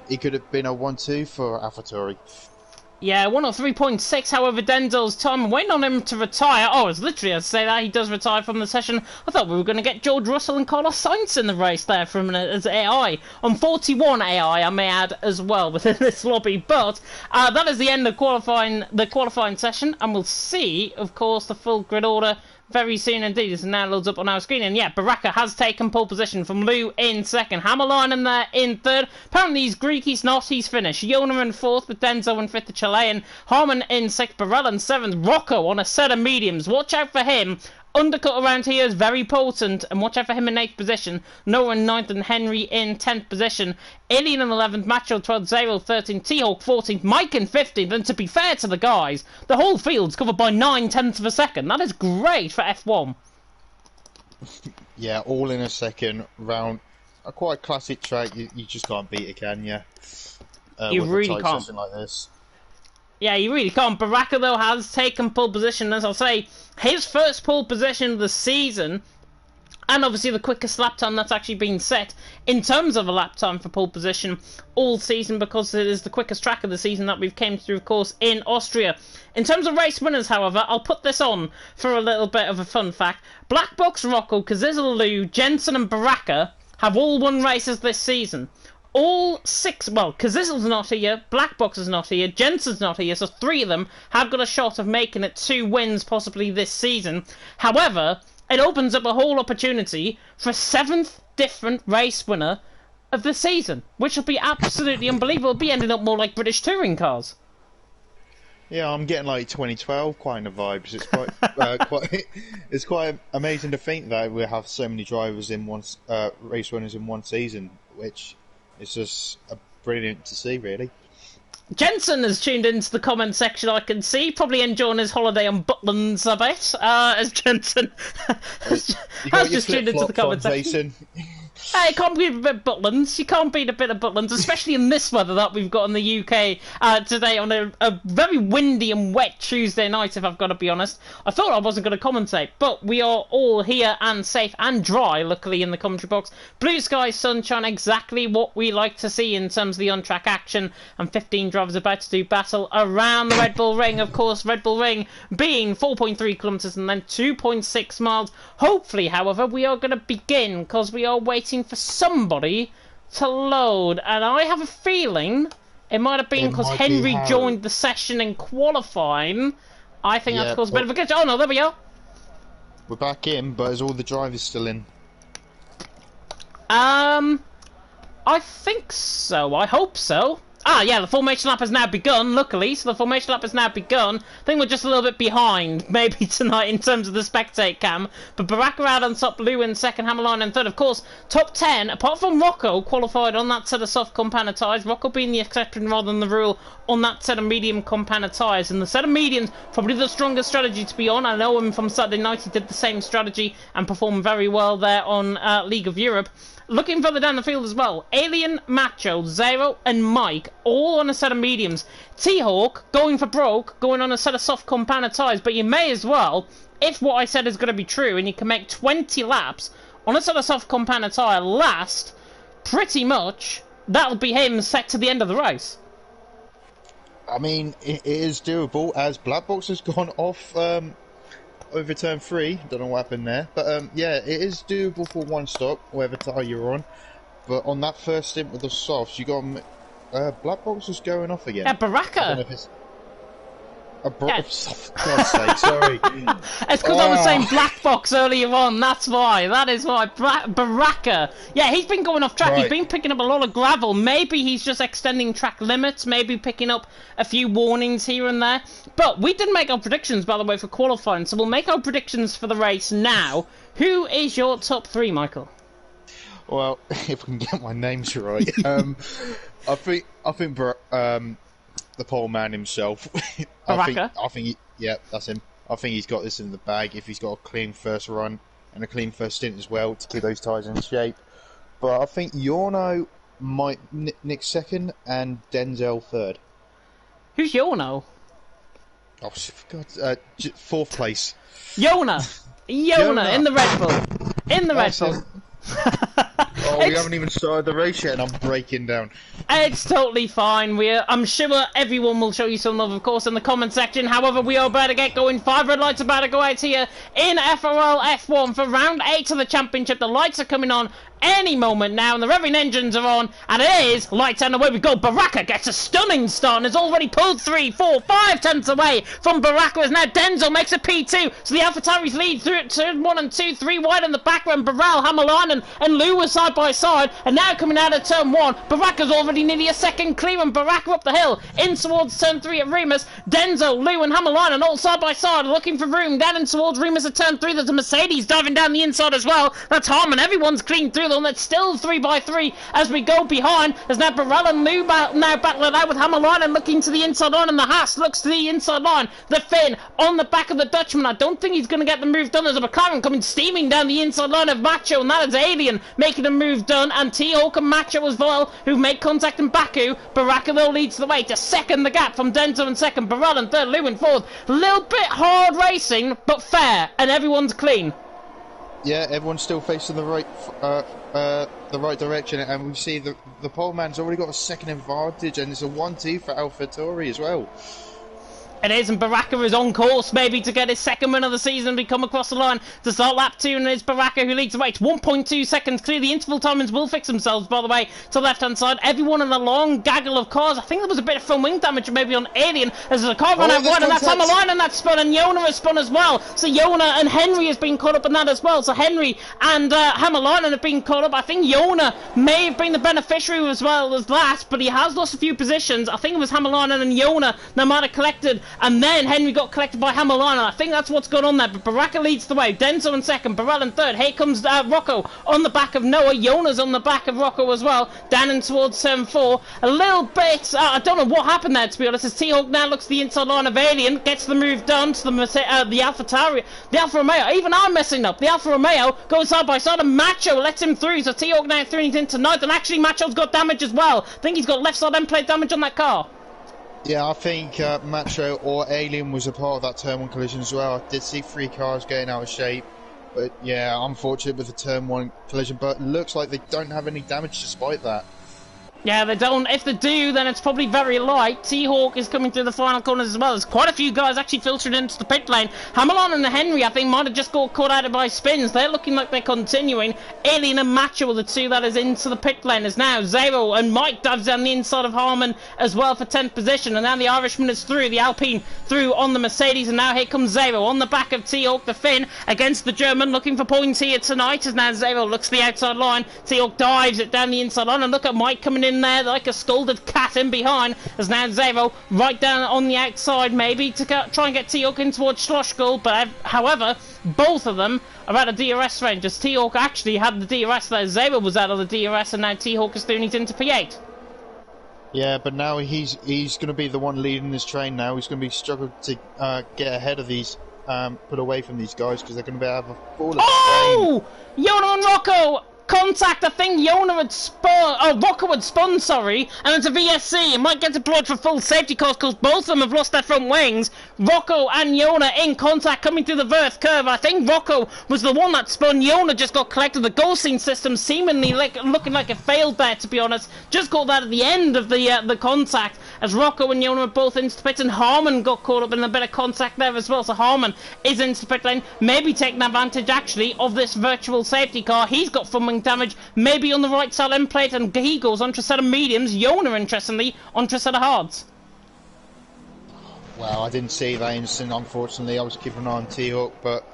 he could have been a 1-2 for AlphaTauri. Yeah, 103.6, however, Denzel's time, waiting on him to retire. Oh, it's literally, I'd say that, he does retire from the session. I thought we were going to get George Russell and Carlos Sainz in the race there for a minute as AI. On 41 AI, I may add, as well, within this lobby. But that is the end of the qualifying session, and we'll see, of course, the full grid order very soon indeed. This now loads up on our screen, and yeah, Baraka has taken pole position from Lou in second, Hammerlinen there in third. Apparently he's Greek, he's not, he's Finnish. Yona in fourth with Denzel in fifth, the Chilean. Harmon in sixth, Barella in seventh. Rocco on a set of mediums. Watch out for him. Undercut around here is very potent, and watch out for him in 8th position. Noah in 9th and Henry in 10th position. Alien in 11th, Macho 12th, Zero 13th, T-Hawk 14th, Mike in 15th, and to be fair to the guys, the whole field's covered by 9/10 of a second. That is great for F1. Yeah, all in a second round. A quite classic track, you just can't beat it, can you? You really can't. Like this. Yeah, you really can't. Baraka, though, has taken pole position, as I'll say, his first pole position of the season, and obviously the quickest lap time that's actually been set in terms of a lap time for pole position all season, because it is the quickest track of the season that we've came through, of course, in Austria. In terms of race winners, however, I'll put this on for a little bit of a fun fact. Black Box, Rocco, Kazizel, Lou, Jensen and Baraka have all won races this season. All 6, well, Kazizel's not here, Black Box is not here, Jensen's not here, so 3 of them have got a shot of making it 2 wins possibly this season. However, it opens up a whole opportunity for a 7th different race winner of the season, which will be absolutely unbelievable. It'll be ending up more like British touring cars. Yeah, I'm getting like 2012 kind of vibes. It's quite, it's quite amazing to think that we have so many drivers in one, race winners in one season, which is just brilliant to see, really. Jensen has tuned into the comment section, I can see, probably enjoying his holiday on Butlins, I bet, as Jensen has just tuned into the comment section. Hey, you can't beat a bit of Butlins. You can't beat a bit of Butlins, especially in this weather that we've got in the UK today on a very windy and wet Tuesday night, if I've got to be honest. I thought I wasn't going to commentate, but we are all here and safe and dry, luckily, in the commentary box. Blue sky, sunshine, exactly what we like to see in terms of the on-track action, and 15 drivers about to do battle around the Red Bull Ring. Of course, Red Bull Ring being 4.3 kilometres and then 2.6 miles. Hopefully, however, we are going to begin, because we are waiting for somebody to load, and I have a feeling it might have been because Henry joined the session in qualifying. I think that's caused a bit of a glitch. Oh no, there we go. We're back in, but is all the drivers still in? I think so. I hope so. Ah, yeah, the formation lap has now begun, luckily, so the formation lap has now begun. I think we're just a little bit behind, maybe, tonight in terms of the spectate cam. But Baraka out on top, Lou in second, Hammerline in third. Of course, top 10, apart from Rocco, qualified on that set of soft compound tyres. Rocco being the exception rather than the rule on that set of medium compound tyres. And the set of mediums, probably the strongest strategy to be on. I know him from Saturday night, he did the same strategy and performed very well there on League of Europe. Looking further down the field as well, Alien, Macho, Zero and Mike, all on a set of mediums. T-Hawk going for broke, going on a set of soft compound tyres, but you may as well, if what I said is going to be true, and you can make 20 laps on a set of soft compound tyre last, pretty much, that'll be him set to the end of the race. I mean, it is doable, as Black Box has gone off over turn 3, don't know what happened there, but yeah, it is doable for one stop, whatever tyre you're on. But on that first stint with the softs, you got Black Box is going off again. Yeah, Baraka. I don't know if it's for God's sake, sorry. It's because I was saying Black Box earlier on, that's why. That is why. Baraka. Yeah, he's been going off track. Right. He's been picking up a lot of gravel. Maybe he's just extending track limits, maybe picking up a few warnings here and there. But we didn't make our predictions, by the way, for qualifying, so we'll make our predictions for the race now. Who is your top 3, Michael? Well, if I can get my names right, I think the pole man himself. Baraka? I think yeah, that's him. I think he's got this in the bag if he's got a clean first run and a clean first stint as well to keep those tyres in shape. But I think Yorno might nick second and Denzel third. Who's Yorno? Oh, for God, fourth place. Yona in the Red Bull. In the Red Bull. We haven't even started the race yet and I'm breaking down. It's totally fine. I'm sure everyone will show you some love, of course, in the comment section. However, we are about to get going. 5 red lights about to go out here in FRL F1 for round 8 of the championship. The lights are coming on any moment now, and the revving engines are on, and it is lights and away we go. Baraka gets a stunning start and has already pulled 3, 4, 5 tenths away from Baraka, as now Denzel makes a P2, so the AlphaTauris lead through turn 1 and 2, 3 wide in the background. Barral, Hammerline and Lou are side by side, and now coming out of turn 1, Baraka's already nearly a second clear, and Baraka up the hill in towards turn 3 at Remus. Denzel, Lou and Hammerline and all side by side looking for room down in towards Remus at turn 3. There's a Mercedes diving down the inside as well. That's Harmon. Everyone's clean through them. That's still 3 by 3 as we go behind. There's now Barral and Lou now battling out with Hammerline and looking to the inside line, and the Haas looks to the inside line. The Finn on the back of the Dutchman. I don't think he's going to get the move done. There's a McLaren coming steaming down the inside line of Macho, and that is Alien making a move done, and T-Hawk and Macho as well, who make contact in Baku. Baraka though leads the way to second the gap from Denzel in second, Barral in third, Lou in fourth. A little bit hard racing, but fair, and everyone's clean. Yeah, everyone's still facing the right direction, and we see the pole man's already got a second advantage, and it's a 1-2 for AlphaTauri as well. It is, and Baraka is on course maybe to get his second win of the season. We come across the line to start lap 2, and it's Baraka who leads the way. It's 1.2 seconds clear. The interval timings will fix themselves, by the way, to the left-hand side. Everyone in a long gaggle of cars. I think there was a bit of front wing damage maybe on Alien, as there's a car run out wide, and that's Hammerline, and that's spun, and Yona has spun as well. So Yona and Henry has been caught up in that as well. So Henry and Hammerline have been caught up. I think Yona may have been the beneficiary as well as that, but he has lost a few positions. I think it was Hammerline and Yona that might have collected, and then Henry got collected by Hammerline. I think that's what's going on there. But Baraka leads the way. Denzel in second. Barral in third. Here comes Rocco on the back of Noah. Yona's on the back of Rocco as well. Down in towards turn 4. A little bit. I don't know what happened there, to be honest. As T-Hawk now looks the inside line of Alien. Gets the move done to the AlphaTauri. The Alfa Romeo. Even I'm messing up. The Alfa Romeo goes side by side, and Macho lets him through. So T-Hawk now through into ninth. And actually Macho's got damage as well. I think he's got left side end plate damage on that car. Yeah, I think Macho or Alien was a part of that turn 1 collision as well. I did see 3 cars getting out of shape, but yeah, unfortunate with the turn 1 collision, but looks like they don't have any damage despite that. Yeah, they don't. If they do, then it's probably very light. T-Hawk is coming through the final corners as well. There's quite a few guys actually filtered into the pit lane. Hamilton and the Henry, I think, might have just got caught out by spins. They're looking like they're continuing. Alien and Macho are the two that is into the pit lane. As now Zero and Mike dives down the inside of Harmon as well for 10th position. And now the Irishman is through. The Alpine through on the Mercedes. And now here comes Zero on the back of T-Hawk, the Finn, against the German, looking for points here tonight. As now Zero looks the outside line. T-Hawk dives it down the inside line. And look at Mike coming in there like a scalded cat in behind, as now Zero right down on the outside, maybe to try and get T-Hawk in towards Schlossgall, but however, both of them are out of DRS range, as T-Hawk actually had the DRS there. Zero was out of the DRS, and now T-Hawk is doing it into P8. Yeah, but now he's going to be the one leading this train now. He's going to be struggling to get ahead of these, put away from these guys, because they're going to have a fall of Oh! Yono and Rocco! Contact, I think Yona had spun, oh, Rocco had spun, sorry, and it's a VSC. It might get deployed for full safety course because both of them have lost their front wings. Rocco and Yona in contact coming through the Verth curve. I think Rocco was the one that spun. Yona just got collected. The ghosting system seemingly looking like it failed there, to be honest. Just got that at the end of the contact, as Rocco and Yona were both into the pit, and Harmon got caught up in a bit of contact there as well. So Harmon is into the pit lane, maybe taking advantage actually of this virtual safety car. He's got front wing damage, maybe on the right side end plate, and he goes onto a set of mediums. Yona, interestingly, onto a set of hards. Well, I didn't see that incident, unfortunately. I was keeping an eye on T-Hawk, but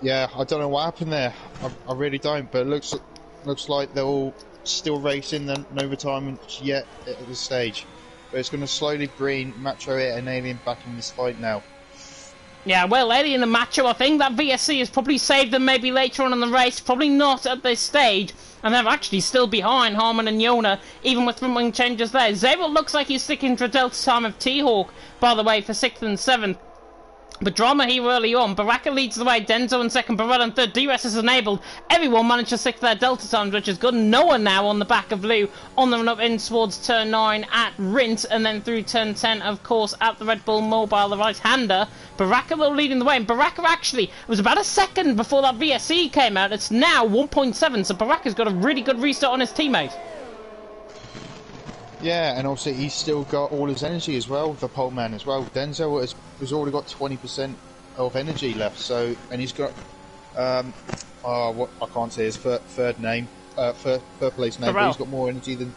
yeah, I don't know what happened there. I really don't, but it looks like they're all still racing, no retirement yet at this stage. But it's going to slowly bring Macho and Alien back in this fight now. Yeah, well, Alien and Macho, I think that VSC has probably saved them maybe later on in the race, probably not at this stage, and they're actually still behind Harmon and Yona, even with front wing changes there. Zabel looks like he's sticking to a delta time of T-Hawk, by the way, for 6th and 7th. But drama here early on. Baraka leads the way, Denzo in second, Barella in third. DRS is enabled. Everyone managed to stick to their delta times, which is good. Noah now on the back of Lou, on the run up in towards turn 9 at Rint, and then through turn 10, of course, at the Red Bull Mobile, the right-hander. Baraka though leading the way, and Baraka actually, it was about a second before that VSC came out. It's now 1.7, so Baraka's got a really good restart on his teammate. Yeah, and also he's still got all his energy as well, the pole man as well. Denzel has already got 20% of energy left, so, and he's got, what I can't say his third place name, but he's got more energy than,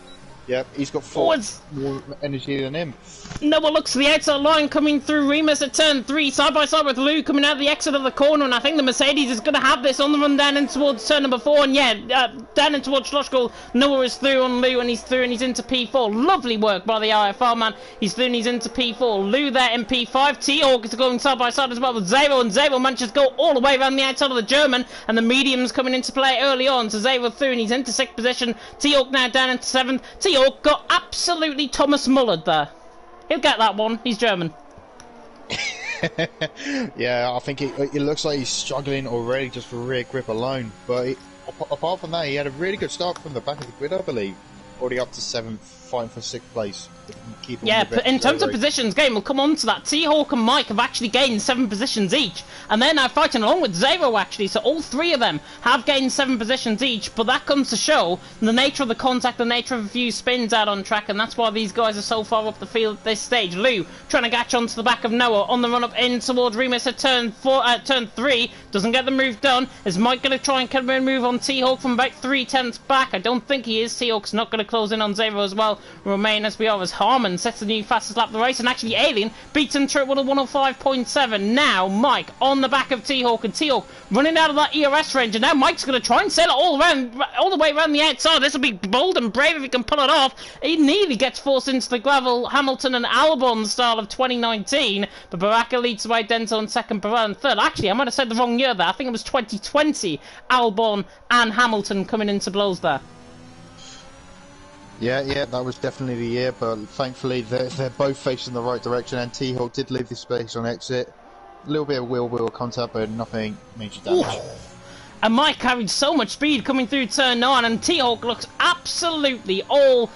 yeah, he's got more energy than him. Noah looks to the outside line coming through Remus at turn 3, side by side with Lou coming out the exit of the corner, and I think the Mercedes is going to have this on the run down in towards turn number 4, and yeah, down in towards Schlossgall. Noah is through on Lou, and he's through and he's into P4. Lovely work by the IFR man. He's through and he's into P4. Lou there in P5. T-Hawk is going side by side as well with Zabo, and Zabo manages to go all the way around the outside of the German, and the mediums coming into play early on. So Zabo through and he's into 6th position. T-Hawk now down into 7th. T-Hawk got absolutely Thomas Mullered there. He'll get that one. He's German. Yeah, I think it looks like he's struggling already just for rear grip alone. But apart from that, he had a really good start from the back of the grid, I believe. Already up to 7th, fighting for 6th place. Yeah, but in terms of positions, game, we'll come on to that. T-Hawk and Mike have actually gained 7 positions each, and they're now fighting along with Zero, actually, so all 3 of them have gained 7 positions each, but that comes to show the nature of the contact, the nature of a few spins out on track, and that's why these guys are so far up the field at this stage. Lou trying to catch onto the back of Noah on the run-up in towards Remus at turn 3, doesn't get the move done. Is Mike going to try and come and move on T-Hawk from about 3/10 back? I don't think he is. T-Hawk's not going to close in on Zero as well. Remain as we are, as Harmon sets the new fastest lap of the race, and actually Alien beats him through with a 105.7. Now Mike on the back of T-Hawk, and T-Hawk running out of that ERS range, and now Mike's going to try and sail it all the way around the outside. This will be bold and brave if he can pull it off. He nearly gets forced into the gravel, Hamilton and Albon style of 2019, but Baraka leads the way, Denzel in second, Barrel in third. Actually, I might have said the wrong year there. I think it was 2020, Albon and Hamilton coming into blows there. Yeah, that was definitely the year, but thankfully they're both facing the right direction, and T-Hawk did leave the space on exit. A little bit of wheel contact, but nothing major damage. Ooh. And Mike carried so much speed coming through turn 9, and T-Hawk looks absolutely all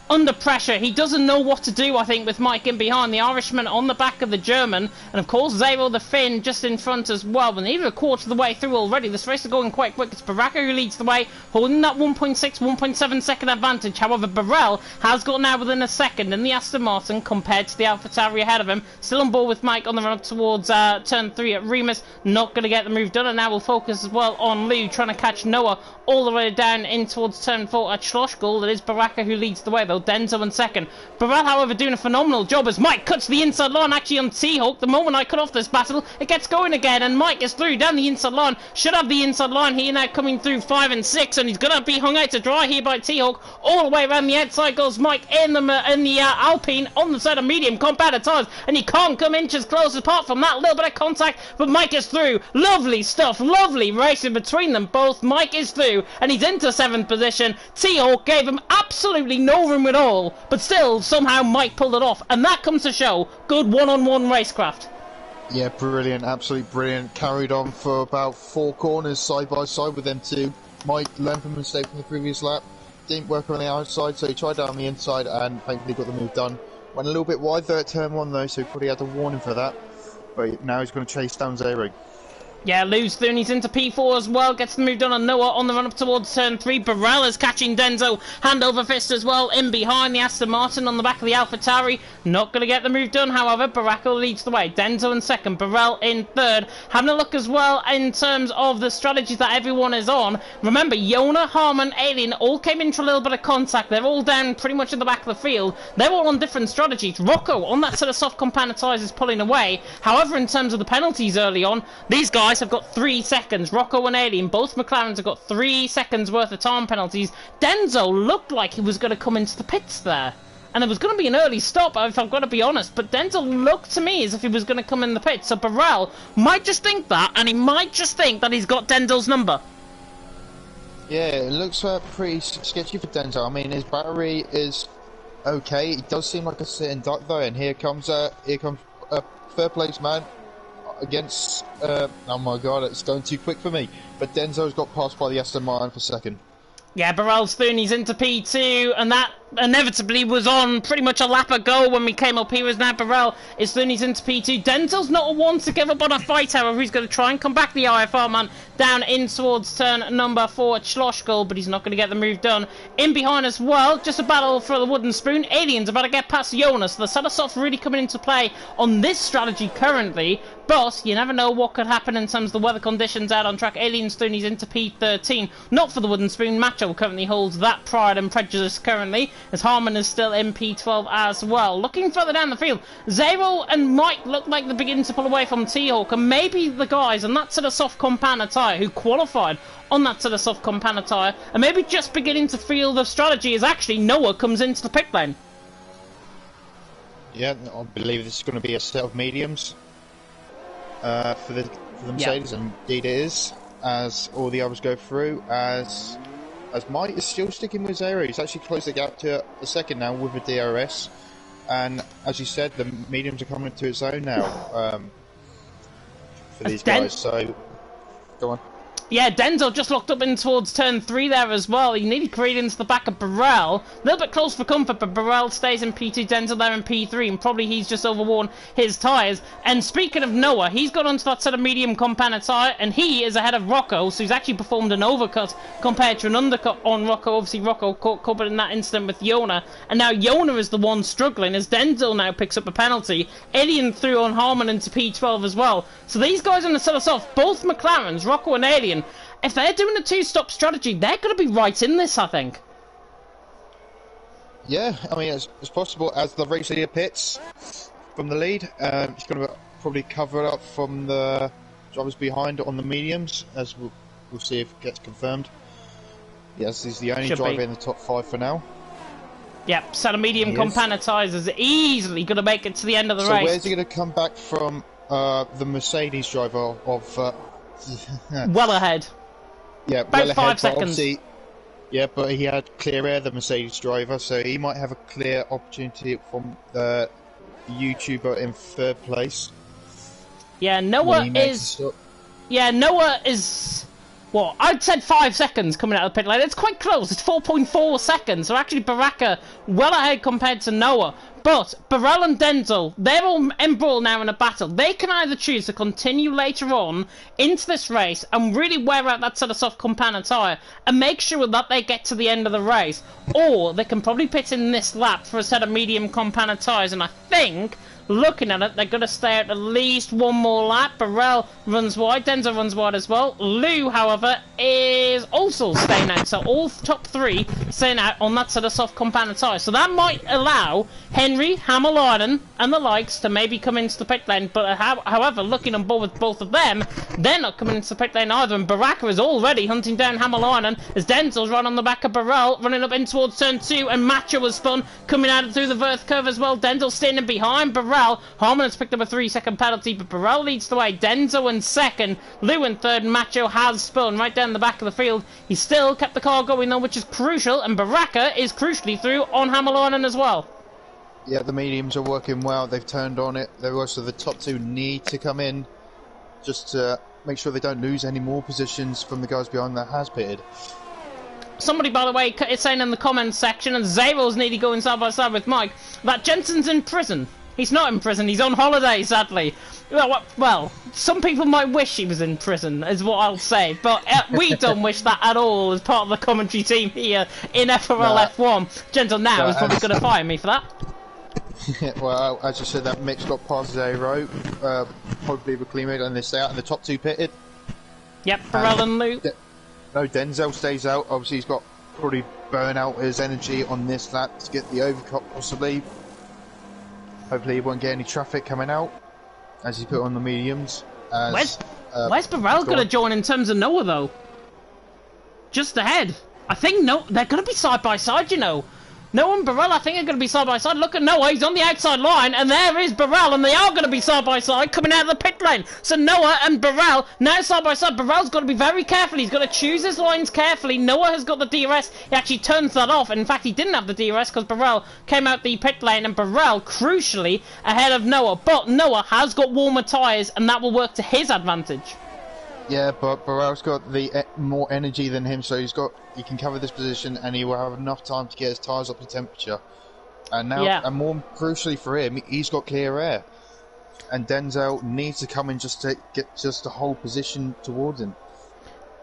under pressure. He doesn't know what to do, I think, with Mike in behind. The Irishman on the back of the German. And, of course, Zero the Finn just in front as well. But nearly a quarter of the way through already. This race is going quite quick. It's Baraka who leads the way, holding that 1.6, 1.7 second advantage. However, Burrell has got now within a second in the Aston Martin compared to the AlphaTauri ahead of him. Still on board with Mike on the run up towards turn 3 at Remus. Not going to get the move done. And now we'll focus as well on Lou, trying to catch Noah all the way down in towards turn 4 at Schlossgall. It is Baraka who leads the way, though. Denzo in second. Burrell, however, doing a phenomenal job as Mike cuts the inside line actually on T-Hawk. The moment I cut off this battle, it gets going again, and Mike is through down the inside line. Should have the inside line here now, coming through 5 and 6, and he's going to be hung out to dry here by T-Hawk. All the way around the outside goes Mike in the Alpine on the side of medium compounded tires, and he can't come inches close apart from that little bit of contact, but Mike is through. Lovely stuff, lovely racing between them both. Mike is through, and he's into 7th position. T-Hawk gave him absolutely no room at all, but still, somehow Mike pulled it off, and that comes to show good one-on-one racecraft. Yeah, brilliant, absolutely brilliant. Carried on for about 4 corners side by side with them two. Mike learned from a mistake from the previous lap. Didn't work on the outside, so he tried down the inside and thankfully got the move done. Went a little bit wide there at turn 1 though, so he probably had to warn him for that. But now he's going to chase down Zero. Yeah, Lou's through and he's into P4 as well. Gets the move done on Noah on the run up towards turn 3. Burrell is catching Denzo hand over fist as well in behind the Aston Martin on the back of the AlphaTauri. Not going to get the move done, however. Baraka leads the way. Denzo in second. Burrell in third. Having a look as well in terms of the strategies that everyone is on. Remember, Yona, Harman, Alien all came in for a little bit of contact. They're all down pretty much in the back of the field. They're all on different strategies. Rocco on that set of soft compound tires is pulling away. However, in terms of the penalties early on, these guys have got 3 seconds. Rocco and Alien, both McLarens have got 3 seconds worth of time penalties. Denzo looked like he was going to come into the pits there. And there was going to be an early stop, if I've got to be honest. But Denzo looked to me as if he was going to come in the pits. So Burrell might just think that, and he might just think that he's got Denzo's number. Yeah, it looks pretty sketchy for Denzo. I mean, his battery is okay. It does seem like a sitting duck though. And here comes third place man against oh my god, it's going too quick for me, but Denzo's got passed by the Aston Martin for second. Yeah, Burrell's through and he's into P2, and that inevitably was on pretty much a lap ago when we came up here. As now Burrell is through and he's into P2. Denzel's not a one to give up on a fight, however. He's going to try and come back the IFR man down in towards turn number 4 at Schlossgall, but he's not going to get the move done. In behind as well, just a battle for the wooden spoon. Alien's about to get past Jonas. The Sadasoft really coming into play on this strategy currently, but you never know what could happen in terms of the weather conditions out on track. Alien's through and he's into P13. Not for the wooden spoon. Macho currently holds that pride and prejudice currently, as Harman is still in P12 as well. Looking further down the field, Zero and Mike look like they're beginning to pull away from T-Hawk, and maybe the guys on that sort of soft compound tyre who qualified on that sort of soft compound tyre are maybe just beginning to feel the strategy as actually Noah comes into the pit lane. Yeah, I believe this is going to be a set of mediums for the Mercedes, and indeed it is, as all the others go through, as Mike is still sticking with Zero. He's actually closed the gap to a second now with a DRS, and as you said, the mediums are coming into its own now for these guys, so go on. Yeah, Denzel just locked up in towards turn 3 there as well. He nearly created into the back of Burrell. A little bit close for comfort, but Burrell stays in P2, Denzel there in P3, and probably he's just overworn his tyres. And speaking of Noah, he's got onto that set of medium compound tyre, and he is ahead of Rocco, so he's actually performed an overcut compared to an undercut on Rocco. Obviously, Rocco caught covered in that incident with Yona, and now Yona is the one struggling as Denzel now picks up a penalty. Alien threw on Harman into P12 as well. So these guys on the set us off, both McLarens, Rocco and Alien, if they're doing a 2-stop strategy, they're going to be right in this, I think. Yeah, I mean, it's possible as the race leader pits from the lead. He's going to probably cover it up from the drivers behind on the mediums, as we'll see if it gets confirmed. Yes, he's the only driver in the top 5 for now. Yep, set of medium compound tyres is easily going to make it to the end of the race. So where's he going to come back from the Mercedes driver of... well ahead. Yeah, about well 5 seconds. Yeah, but he had clear air, the Mercedes driver, so he might have a clear opportunity from the YouTuber in 3rd place. Yeah, Noah is... Yeah, Noah is... what, I'd said 5 seconds coming out of the pit lane. It's quite close. It's 4.4 seconds. So actually Baraka well ahead compared to Noah. But Burrell and Denzel, they're all embroiled now in a battle. They can either choose to continue later on into this race and really wear out that sort of soft compound tyre and make sure that they get to the end of the race. Or they can probably pit in this lap for a set of medium compound tyres. And I think, looking at it, they're going to stay out at least one more lap. Burrell runs wide, Denzel runs wide as well. Lou, however, is also staying out. So all top 3 staying out on that sort of soft compound tyre. So that might allow Henry, Hamilton, and the likes to maybe come into the pit lane. But however, looking on board with both of them, they're not coming into the pit lane either. And Baraka is already hunting down Hamilton as Denzel's right on the back of Burrell, running up in towards turn 2. And Macho was spun, coming out through the Verth curve as well. Denzel standing behind Burrell. Harmon has picked up a 3-second penalty, but Burrell leads the way. Denzel in second, Lou in third, and Macho has spun right down the back of the field. He still kept the car going though, which is crucial, and Baraka is crucially through on Hamilton as well. Yeah, the mediums are working well. They've turned on it. They're also the top 2 need to come in just to make sure they don't lose any more positions from the guys behind that has pitted. Somebody, by the way, is saying in the comments section, and Zero's nearly going side by side with Mike, that Jensen's in prison. He's not in prison, he's on holiday, sadly. Well, some people might wish he was in prison, is what I'll say. But we don't wish that at all as part of the commentary team here in FRL F1. Gentle now is probably going to fire me for that. Well, as you said, that mix got past Zero. Probably with clean red, and they stay out, and the top 2 pitted. Yep, Burrell and Lou. No, Denzel stays out. Obviously, he's got probably burn out his energy on this lap to get the overcut, possibly. Hopefully he won't get any traffic coming out as he's put on the mediums. Where's Burrell going to join in terms of Noah, though? Just ahead. I think they're going to be side by side, you know. Noah and Burrell, I think, are going to be side by side. Look at Noah, he's on the outside line, and there is Burrell, and they are going to be side by side coming out of the pit lane. So Noah and Burrell now side by side. Burrell's got to be very careful. He's got to choose his lines carefully. Noah has got the DRS. He actually turns that off. In fact, he didn't have the DRS because Burrell came out the pit lane, and Burrell, crucially, ahead of Noah. But Noah has got warmer tyres, and that will work to his advantage. Yeah, but Burrell's got the more energy than him, so he can cover this position, and he will have enough time to get his tyres up to temperature. And now, and more crucially for him, he's got clear air, and Denzel needs to come in just to get the whole position towards him.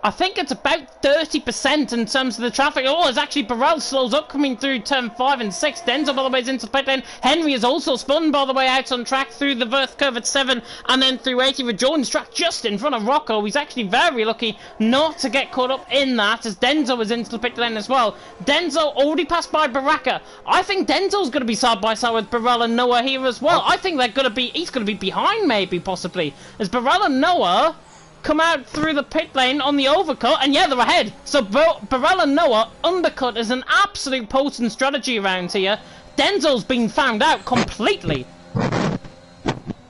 I think it's about 30% in terms of the traffic. Oh, it's actually Burrell slows up coming through turn 5 and 6. Denzel, by the way, is into the pit lane. Henry is also spun, by the way, out on track through the Verth curve at 7 and then through 8. He rejoins track just in front of Rocco. He's actually very lucky not to get caught up in that as Denzel is into the pit lane as well. Denzel already passed by Baraka. I think Denzel's going to be side by side with Burrell and Noah here as well. I think he's going to be behind maybe, possibly, as Burrell and Noah come out through the pit lane on the overcut, and yeah, they're ahead. So Burrell and Noah undercut is an absolute potent strategy around here. Denzel's been found out completely.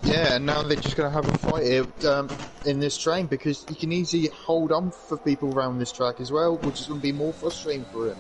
Yeah, and now they're just going to have a fight here in this train, because you can easily hold on for people around this track as well, which is going to be more frustrating for him.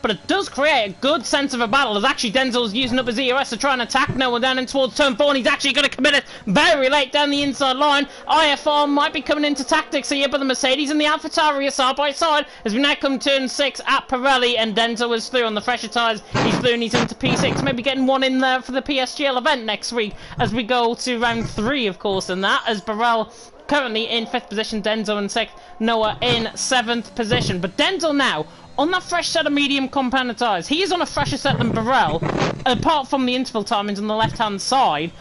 But it does create a good sense of a battle, as actually Denzel's using up his ERS to try and attack Noah down in towards turn 4, and he's actually going to commit it very late down the inside line. IFR might be coming into tactics here, but the Mercedes and the AlphaTauri are side by side as we now come turn 6 at Pirelli, and Denzel is through on the fresher tyres. He's through and he's into P6, maybe getting one in there for the PSGL event next week as we go to round 3, of course, and that as Burrell currently in 5th position, Denzel in 6th, Noah in 7th position. But Denzel now on that fresh set of medium compound tyres. He is on a fresher set than Burrell, apart from the interval timings on the left-hand side.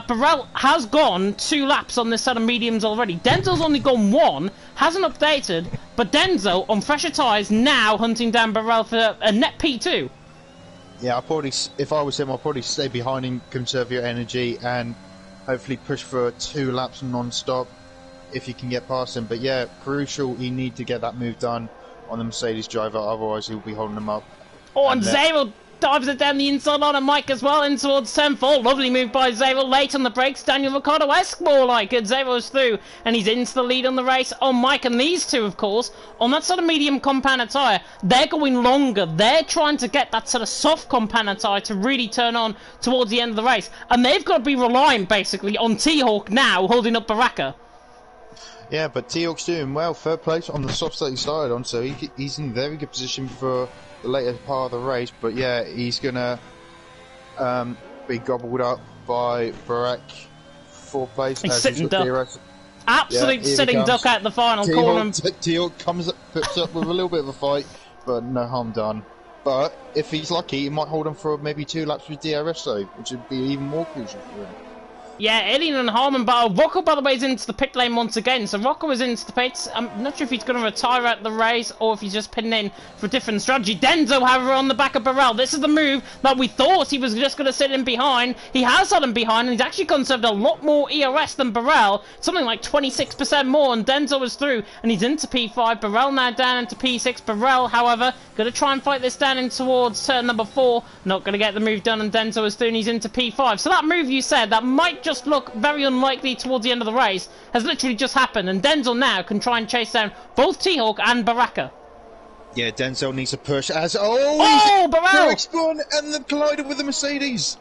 Burrell has gone 2 laps on this set of mediums already. Denzel's only gone 1, hasn't updated, but Denzel on fresher tyres now hunting down Burrell for a net P2. Yeah, if I was him, I'd probably stay behind him, conserve your energy, and hopefully push for 2 laps non-stop if you can get past him. But yeah, crucial, you need to get that move done on the Mercedes driver, otherwise he'll be holding them up. Oh, and Zero dives it down the inside line, and Mike as well in towards turn 4. Lovely move by Zero, late on the brakes. Daniel Ricciardo-esque more like it. Zero's through, and he's into the lead on the race on Mike, and these two, of course, on that sort of medium compound tyre, they're going longer. They're trying to get that sort of soft compound tyre to really turn on towards the end of the race, and they've got to be reliant, basically, on T-Hawk now holding up Baraka. Yeah, but T-Hawk's doing well. Third place on the softs that he started on, so he's in very good position for the later part of the race. But yeah, he's gonna be gobbled up by Barak, fourth place. He's sitting duck. Absolute sitting duck at the final corner. T-Hawk puts up with a little bit of a fight, but no harm done. But if he's lucky, he might hold on for maybe 2 laps with DRS though, which would be even more crucial for him. Yeah, Alien and Harman battle. Rocco, by the way, is into the pit lane once again. So Rocco is into the pits. I'm not sure if he's going to retire at the race or if he's just pitting in for a different strategy. Denzo, however, on the back of Burrell. This is the move that we thought he was just going to sit in behind. He has had him behind, and he's actually conserved a lot more ERS than Burrell. Something like 26% more, and Denzo is through, and he's into P5. Burrell now down into P6. Burrell, however, going to try and fight this down in towards turn number 4. Not going to get the move done, and Denzo is through, and he's into P5. So that move you said, that might just look very unlikely towards the end of the race, has literally just happened, and Denzel now can try and chase down both T-Hawk and Baraka. Yeah, Denzel needs a push as... Burrell! Spun and then collided with the Mercedes.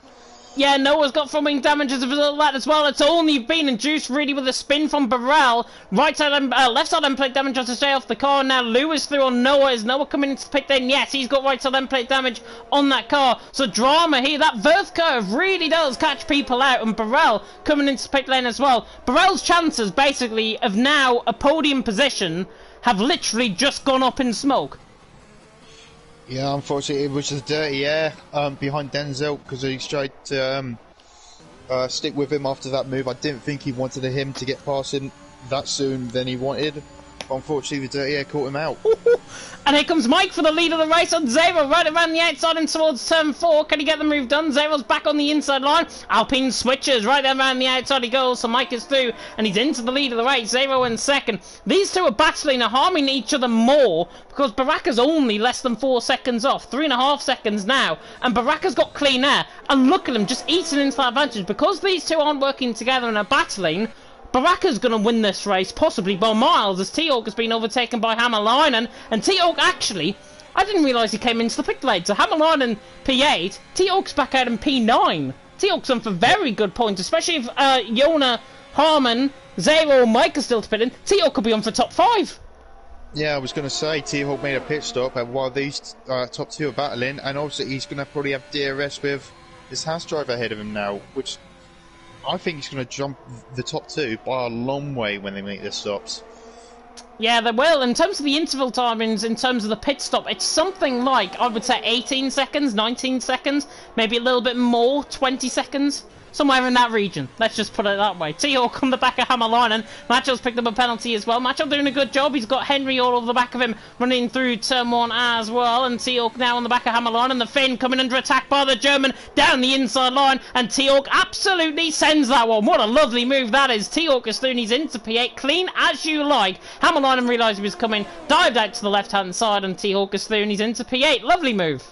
Yeah, Noah's got front-wing damage as a result of that as well. It's only been induced really with a spin from Burrell. Right side and left side end plate damage has to stay off the car. Now Lewis through on Noah. Is Noah coming into the pit lane? Yes, he's got right side end plate damage on that car. So drama here. That Verth curve really does catch people out. And Burrell coming into the pit lane as well. Burrell's chances basically of now a podium position have literally just gone up in smoke. Yeah, unfortunately, it was the dirty air behind Denzel because he tried to stick with him after that move. I didn't think he wanted him to get past him that soon than he wanted. But unfortunately, the dirty air caught him out. And here comes Mike for the lead of the race on Zero, right around the outside and towards turn 4. Can he get the move done? Zero's back on the inside line. Alpine switches right around the outside he goes, so Mike is through, and he's into the lead of the race. Zero in second. These two are battling, are harming each other more, because Baraka's only less than 4 seconds off. 3.5 seconds now, and Baraka's got clean air. And look at him, just eating into that advantage. Because these two aren't working together and are battling, Baraka's going to win this race, possibly by miles, as T-Hawk has been overtaken by Hammerleinen. And T-Hawk actually, I didn't realise he came into the pit lane. So Hammerleinen P8, T-Hawk's back out in P9. T-Hawk's on for very good points, especially if Yona, Harman, Zero, and Mike are still to pit in. T-Hawk could be on for top 5. Yeah, I was going to say, T-Hawk made a pit stop while these top 2 are battling, and also he's going to probably have DRS with his house driver ahead of him now, which I think he's going to jump the top 2 by a long way when they make their stops. Yeah, they will. In terms of the interval timings, in terms of the pit stop, it's something like, I would say 18 seconds, 19 seconds, maybe a little bit more, 20 seconds. Somewhere in that region. Let's just put it that way. T-Hawk on the back of Hammerleinen. Macho's picked up a penalty as well. Macho doing a good job. He's got Henry all over the back of him, running through turn 1 as well. And T-Hawk now on the back of Hammerleinen. The Finn coming under attack by the German down the inside line. And T-Hawk absolutely sends that one. What a lovely move that is. T-Hawk is through and he's into P8. Clean as you like. Hammerleinen realised he was coming, dived out to the left-hand side, and T-Hawk is through and he's into P8. Lovely move.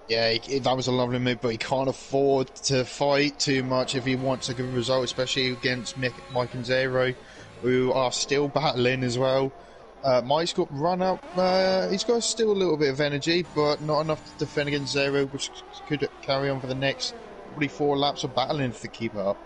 Yeah, that was a lovely move, but he can't afford to fight too much if he wants a good result, especially against Mike and Zero, who are still battling as well. Mike's got run up, he's got still a little bit of energy, but not enough to defend against Zero, which could carry on for the next probably 4 laps of battling if they keep it up.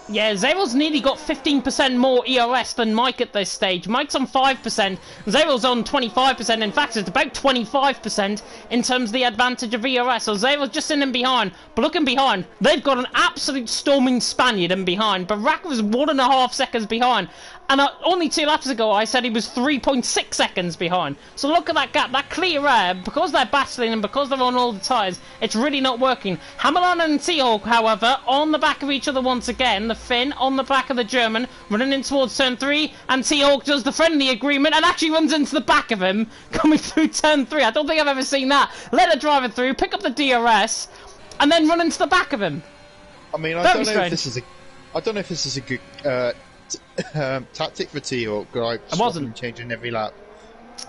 Yeah, Zero's nearly got 15% more ERS than Mike at this stage. Mike's on 5%, Zero's on 25%. In fact, it's about 25% in terms of the advantage of ERS. So Zero's just in behind. But looking behind, they've got an absolute storming Spaniard in behind. Barak was 1.5 seconds behind. And only 2 laps ago, I said he was 3.6 seconds behind. So look at that gap, that clear air. Because they're battling and because they're on all the tyres, it's really not working. Hammerleinen and T-Hawk, however, on the back of each other once again. The Finn on the back of the German, running in towards turn 3. And T-Hawk does the friendly agreement and actually runs into the back of him, coming through turn 3. I don't think I've ever seen that. Let a driver through, pick up the DRS, and then run into the back of him. I mean, I don't know if this is a good tactic for T-Hawk, like changing every lap.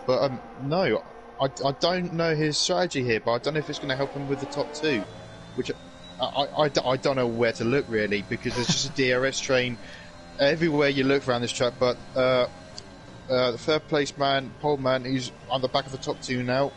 But no, I don't know his strategy here, but I don't know if it's going to help him with the top 2, which I don't know where to look really, because there's just a DRS train everywhere you look around this track. But the 3rd place man, pole man, he's on the back of the top 2 now.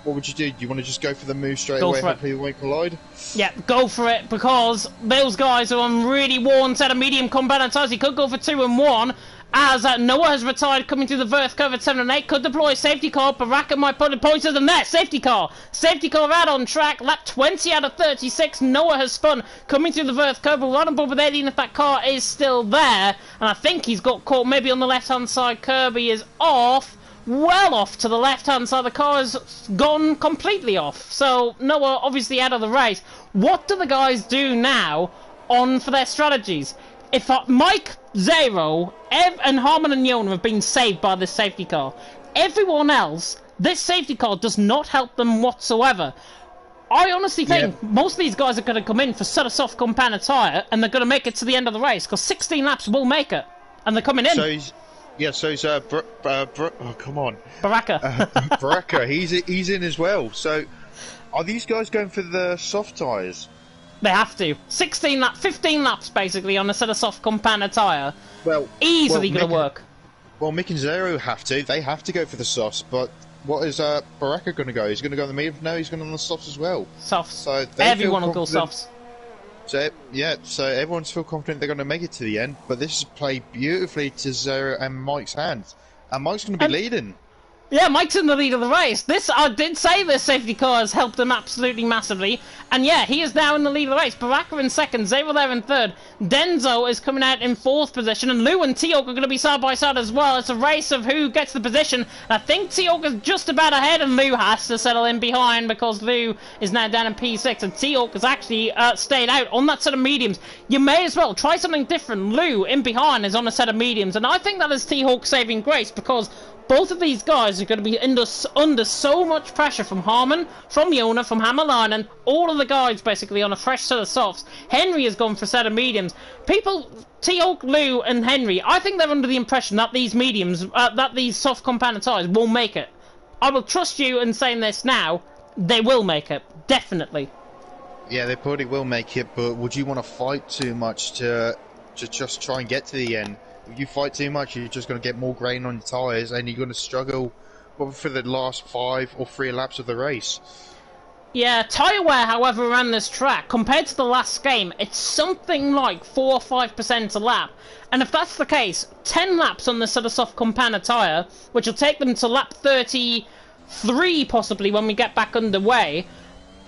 what would you do? Do you want to just go for the move straight Go away? for it. Hopefully they won't collide. Yeah, go for it, because those guys are on really worn set of medium combat tyres. He could go for 2 and 1, as Noah has retired coming through the Verth curve at 7 and 8. Could deploy a safety car. Baraka might put the points to the net. Safety car out on track. Lap 20 out of 36. Noah has spun coming through the Verth curve. We'll run on board with Alien if that car is still there. And I think he's got caught maybe on the left-hand side. Kirby is off. Well off to the left-hand side. The car has gone completely off. So Noah obviously out of the race. What do the guys do now on for their strategies? If Mike, Zero, and Harmon and Yona have been saved by this safety car, everyone else, this safety car does not help them whatsoever. I honestly think most of these guys are going to come in for sort of soft compound tyre, and they're going to make it to the end of the race, because 16 laps will make it, and they're coming in. So he's, oh, come on. Baraka. Baraka, he's in as well. So, are these guys going for the soft tyres? They have to. 15 laps basically on a set of soft compound tyre. Well, easily going to work. Well, Mick and Zero have to. They have to go for the softs, but what is Baraka going to go? He's going to go on the medium? No, he's going on the softs as well. Softs. So everyone will go softs. So, yeah, so everyone's feel confident they're going to make it to the end, but this is played beautifully to Zero and Mike's hands. And Mike's going to be leading. Yeah, Mike's in the lead of the race. I did say this safety car has helped him absolutely massively. And yeah, he is now in the lead of the race. Baraka in second, Zero there in third. Denzo is coming out in fourth position. And Lou and Teok are going to be side by side as well. It's a race of who gets the position. And I think Teok is just about ahead, and Lou has to settle in behind because Lou is now down in P6. And Teok has actually stayed out on that set of mediums. You may as well try something different. Lou in behind is on a set of mediums. And I think that is T-Hawk saving grace, because both of these guys are going to be under so much pressure from Harmon, from Yona, from Hammerline, all of the guys basically on a fresh set of softs. Henry has gone for a set of mediums. People, T-Hawk, Lou and Henry, I think they're under the impression that these mediums, that these soft compound tyres will make it. I will trust you in saying this now. They will make it. Definitely. Yeah, they probably will make it, but would you want to fight too much to just try and get to the end? If you fight too much, you're just going to get more grain on your tyres, and you're going to struggle for the last 5 or 3 laps of the race. Yeah, tyre wear, however, around this track, compared to the last game, it's something like 4 or 5% a lap. And if that's the case, 10 laps on this sort of soft compound tyre, which will take them to lap 33 possibly when we get back underway,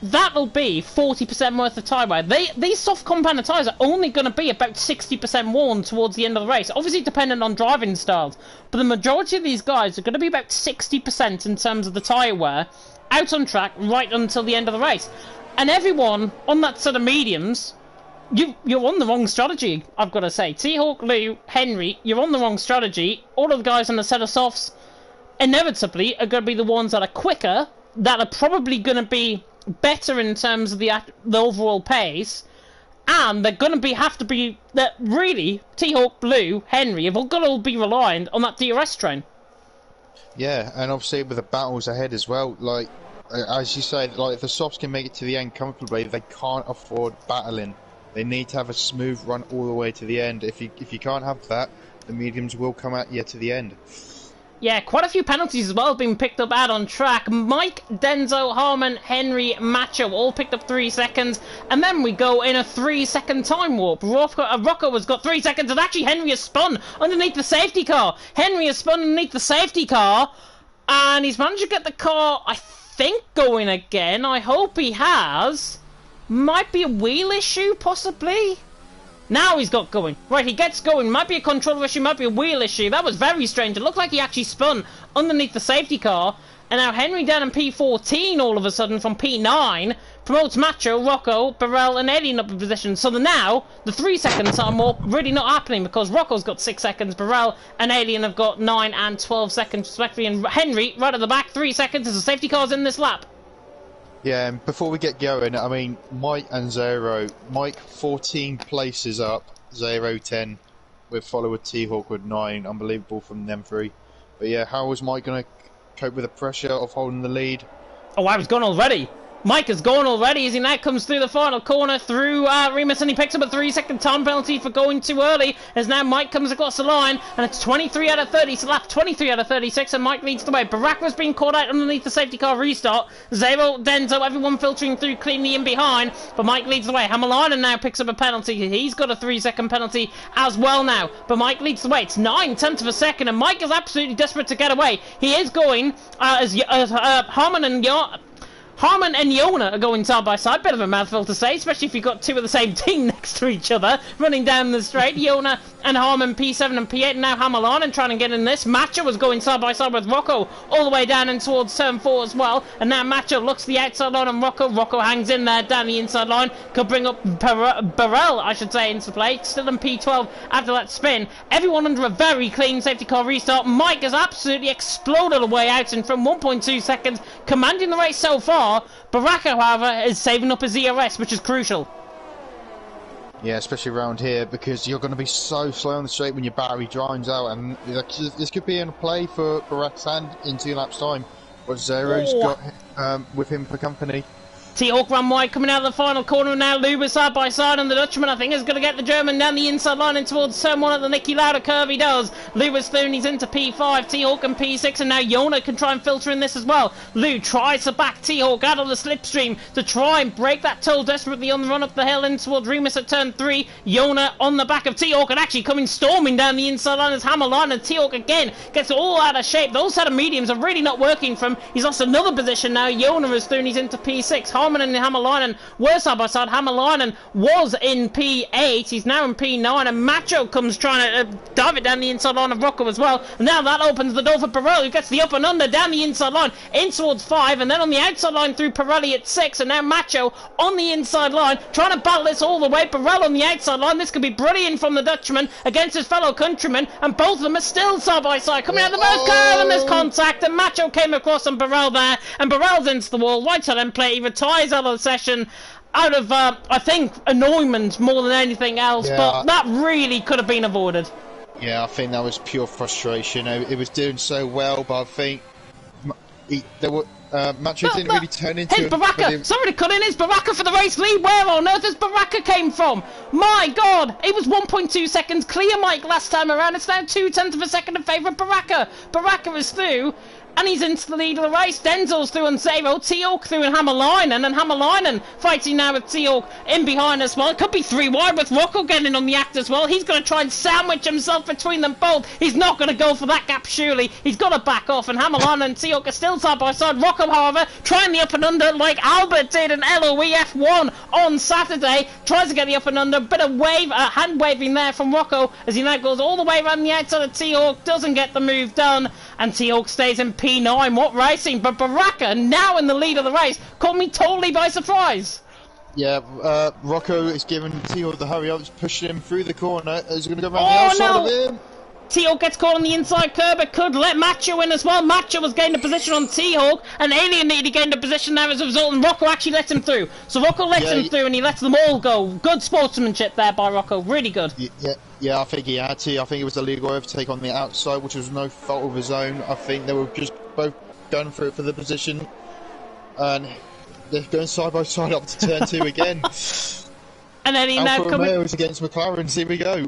that'll be 40% worth of tyre wear. These soft compound tyres are only going to be about 60% worn towards the end of the race. Obviously dependent on driving styles, but the majority of these guys are going to be about 60% in terms of the tyre wear out on track right until the end of the race. And everyone on that set of mediums, you're on the wrong strategy, I've got to say. T-Hawk, Lou, Henry, you're on the wrong strategy. All of the guys on the set of softs inevitably are going to be the ones that are quicker, that are probably going to be better in terms of the overall pace, and they're going to have to be that really T-Hawk, Blue, Henry have all got to be reliant on that DRS train. Yeah, and obviously with the battles ahead as well, like as you say, like if the softs can make it to the end comfortably, they can't afford battling. They need to have a smooth run all the way to the end. If you can't have that, the mediums will come at you to the end. Yeah, quite a few penalties as well have been picked up out on track. Mike, Denzo, Harmon, Henry, Macho all picked up 3 seconds. And then we go in a 3-second time warp. Rocco has got 3 seconds, and actually Henry has spun underneath the safety car. Henry has spun underneath the safety car, and he's managed to get the car, I think, going again. I hope he has. Might be a wheel issue, possibly. Now he's got going. Right, he gets going. Might be a controller issue, might be a wheel issue. That was very strange. It looked like he actually spun underneath the safety car. And now Henry down in P14 all of a sudden from P9 promotes Macho, Rocco, Burrell and Alien up in position. So now the 3 seconds are more really not happening, because Rocco's got 6 seconds, Burrell and Alien have got 9 and 12 seconds respectively. And Henry right at the back, 3 seconds as the safety car's in this lap. Yeah, and before we get going, I mean, Mike and Zero. Mike 14 places up, Zero 10, with follower T-Hawk with 9. Unbelievable from them 3. But yeah, how was Mike going to cope with the pressure of holding the lead? Oh, I was gone already. Mike has gone already as he now comes through the final corner through Remus, and he picks up a 3-second time penalty for going too early as now Mike comes across the line, and it's 23 out of 30, so lap 23 out of 36, and Mike leads the way. Baraka's being caught out underneath the safety car restart. Zero, Denzo, everyone filtering through cleanly in behind, but Mike leads the way. Hamalainen now picks up a penalty. He's got a 3-second penalty as well now, but Mike leads the way. It's 9/10 of a second, and Mike is absolutely desperate to get away. He is going as Harmon and Yona are going side by side. Bit of a mouthful to say, especially if you've got two of the same team next to each other running down the straight. Yona and Harmon P7 and P8, and now Hamalainen trying to get in this. Macho was going side by side with Rocco all the way down and towards turn 4 as well, and now Macho looks the outside line on Rocco. Rocco hangs in there down the inside line, could bring up Burrell, I should say, into play. Still in P12 after that spin. Everyone under a very clean safety car restart. Mike has absolutely exploded away out in from 1.2 seconds, commanding the race so far. Baraka, however, is saving up his ERS, which is crucial. Yeah, especially around here, because you're going to be so slow on the straight when your battery dries out, and this could be in play for Baraka's hand in 2 laps' time. But Zero's got with him for company. T-Hawk run wide coming out of the final corner, and now Luba side by side, and the Dutchman I think is going to get the German down the inside line and towards turn 1 at the Nicky Lauda curve. He does. Luba's through and he's into P5, T-Hawk and P6, and now Yona can try and filter in this as well. Lou tries to back T-Hawk out of the slipstream to try and break that toll desperately on the run up the hill in towards Remus at turn 3. Yona on the back of T-Hawk and actually coming storming down the inside line as Hammerline, and T-Hawk again gets all out of shape. Those set of mediums are really not working for him. He's lost another position now. Yona is through and he's into P6. Harmon and Hammerline were side by side. Hammerline was in P8, he's now in P9, and Macho comes trying to dive it down the inside line of Rocco as well. And now that opens the door for Pirelli, who gets the up and under down the inside line in towards 5, and then on the outside line through Pirelli at 6, and now Macho on the inside line trying to battle this all the way. Pirelli on the outside line. This could be brilliant from the Dutchman against his fellow countryman, and both of them are still side by side coming out the first curve, and there's contact, and Macho came across on Pirelli there, and Pirelli's into the wall. Right side end play, he retires out of the session out of, I think, annoyment more than anything else, but that really could have been avoided. Yeah, I think that was pure frustration. It was doing so well, but I think Macho didn't really turn into... Hey, Baraka! Sorry to cut in, is Baraka for the race lead? Where on earth has Baraka came from? My God! It was 1.2 seconds clear, Mike, last time around. It's now 0.2 of a second in favour of Baraka. Baraka is through, and he's into the lead of the race. Denzel's through on Zero, T-Hawk through and Hammerleinen, and Hammerleinen fighting now with T-Hawk in behind as well. It could be 3 wide with Rocco getting on the act as well. He's going to try and sandwich himself between them both. He's not going to go for that gap, surely. He's got to back off, and Hammerleinen and T-Hawk are still side by side. Rocco, however, trying the up and under like Albert did in LOE F1 on Saturday. Tries to get the up and under. Bit of hand waving there from Rocco as he now goes all the way around the outside of T-Hawk. Doesn't get the move done, and T-Hawk stays in P9. What racing? But Baraka now in the lead of the race caught me totally by surprise. Yeah, Rocco is giving T-Hawk the hurry up. He's pushing him through the corner. He's going to go around the outside of him. T-Hawk gets caught on the inside curb. It could let Macho in as well. Macho was gaining a position on T-Hawk, and Alien nearly gained a position there as a result, and Rocco actually lets him through. So Rocco lets him through, and he lets them all go. Good sportsmanship there by Rocco. Really good. Yeah, I think he had to. I think it was a legal overtake on the outside, which was no fault of his own. I think they were just both going for it for the position, and they're going side by side up to turn 2 again. And then he now comes against McLaren. Here we go.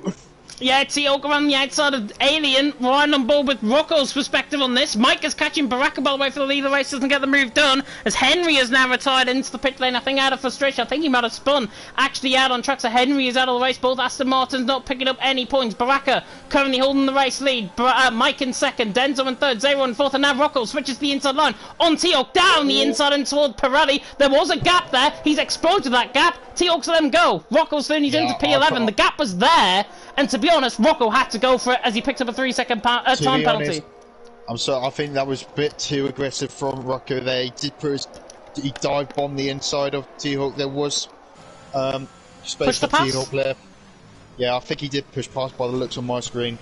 Yeah, T-Hawk around the outside of Alien, right on board with Rocco's perspective on this. Mike is catching Baraka by the way for the lead of the race, doesn't get the move done, as Henry has now retired into the pit lane, I think out of frustration. I think he might have spun actually out on track, so Henry is out of the race. Both Aston Martins not picking up any points. Baraka currently holding the race lead. Mike in second, Denzo in third, Zero in fourth, and now Rocco switches to the inside line on T-Hawk, down the inside and toward Pirelli. There was a gap there, he's exploited that gap. T-Hawk's let him go. Rocco's through and he's into P11. The gap was there, and to be honest, Rocco had to go for it as he picked up a 3-second time penalty. I'm sorry, I think that was a bit too aggressive from Rocco there. He dive bombed the inside of T-Hawk. There was space for T-Hawk left. Yeah, I think he did push past by the looks on my screen,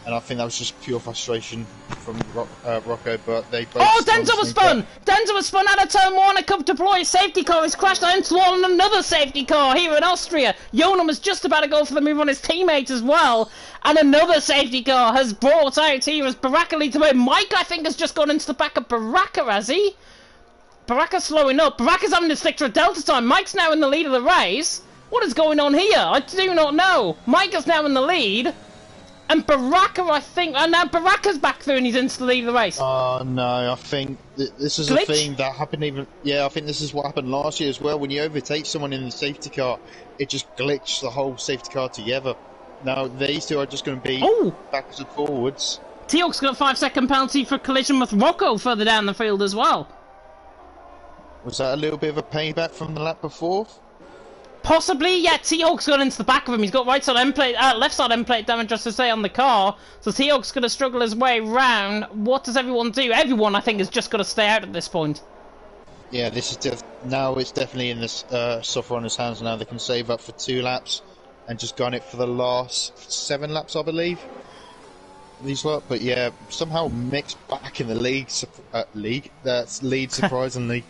and I think that was just pure frustration from Rocco, but they both... Oh, Denzel was spun! Denzel was spun out of turn 1, and could deploy a safety car. He's crashed into another safety car here in Austria. Jonan was just about to go for the move on his teammates as well, and another safety car has brought out here as Baraka leads away. Mike, I think, has just gone into the back of Baraka, has he? Baraka's slowing up. Baraka's having to stick to a delta time. Mike's now in the lead of the race. What is going on here? I do not know. Mike is now in the lead. And Baraka, I think... And now Baraka's back through and he's into the lead of the race. Oh, no, I think this is Glitch? a thing that happened even... Yeah, I think this is what happened last year as well. When you overtake someone in the safety car, it just glitched the whole safety car together. Now, these two are just going to be backwards and forwards. T-Hawk's got a 5-second penalty for collision with Rocco further down the field as well. Was that a little bit of a payback from the lap before? Possibly, yeah. T-Hawk's gone into the back of him. He's got right side end plate, left side end plate damage, just to say, on the car. So T-Hawk's going to struggle his way round. What does everyone do? Everyone, I think, is just got to stay out at this point. Yeah, this is now it's definitely in this soft runner's hands now. They can save up for 2 laps and just gun it for the last 7 laps, I believe. These lot, but yeah, somehow Mick's back in the league. Lead surprisingly.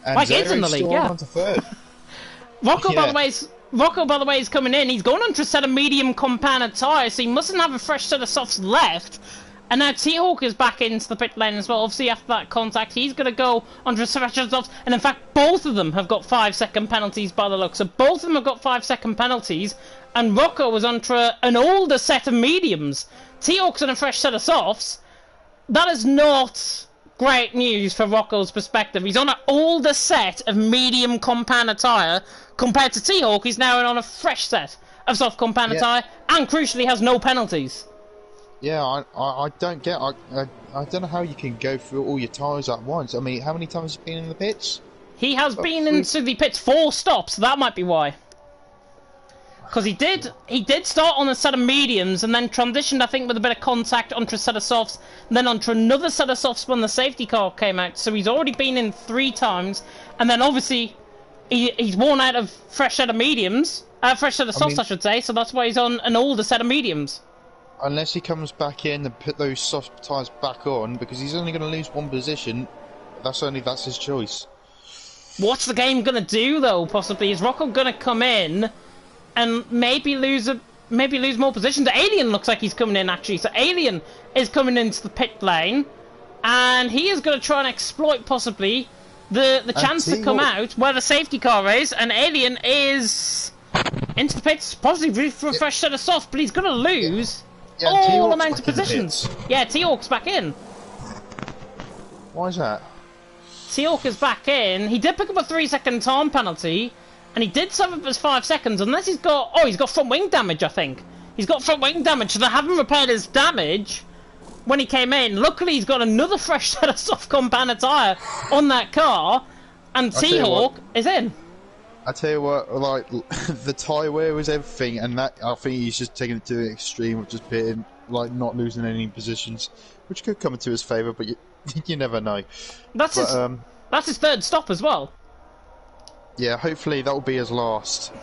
And Mike is in the league, yeah. On to third. Rocco, by the way, is coming in. He's going onto a set of medium compounded tyres, so he mustn't have a fresh set of softs left. And now T-Hawk is back into the pit lane as well. Obviously, after that contact, he's going to go onto a fresh set of softs. And in fact, both of them have got 5-second penalties by the look. So both of them have got 5-second penalties. And Rocco was onto an older set of mediums. T-Hawk's on a fresh set of softs. That is not great news for Rocco's perspective. He's on an older set of medium compounded tyre compared to T-Hawk. He's now on a fresh set of soft compounded tyre and crucially has no penalties. Yeah, I don't get. I don't know how you can go through all your tyres at once. I mean, how many times has he been in the pits? He has been into the pits 4 stops. So that might be why. Because he did start on a set of mediums and then transitioned, I think, with a bit of contact onto a set of softs, and then onto another set of softs when the safety car came out. So he's already been in 3 times, and then obviously he's worn out of fresh set of mediums, fresh set of softs, I should say. So that's why he's on an older set of mediums. Unless he comes back in and put those soft tyres back on, because he's only going to lose 1 position. That's his choice. What's the game going to do though? Possibly is Rocco going to come in and maybe lose more positions? Alien looks like he's coming in actually. So Alien is coming into the pit lane, and he is going to try and exploit possibly the chance to come out where the safety car is, and Alien is into the pits, possibly for a fresh set of soft, but he's going to lose all amount of positions. Yeah, T-Hawk's back in. Why is that? T-Hawk is back in. He did pick up a 3-second time penalty, and he did sum up his 5 seconds, unless he's got... Oh, he's got front wing damage, I think. He's got front wing damage, so they haven't repaired his damage when he came in. Luckily, he's got another fresh set of soft compounded tyre on that car, and T-Hawk is in. I tell you what, like, the tyre wear was everything, and that, I think he's just taking it to the extreme of just pitting, like, not losing any positions, which could come into his favour, but you never know. That's his 3rd stop as well. Yeah, hopefully that will be his last.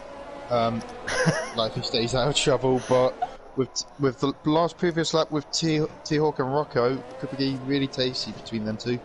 Like, if he stays out of trouble, but with the previous lap with T-Hawk and Rocco, it could be really tasty between them two.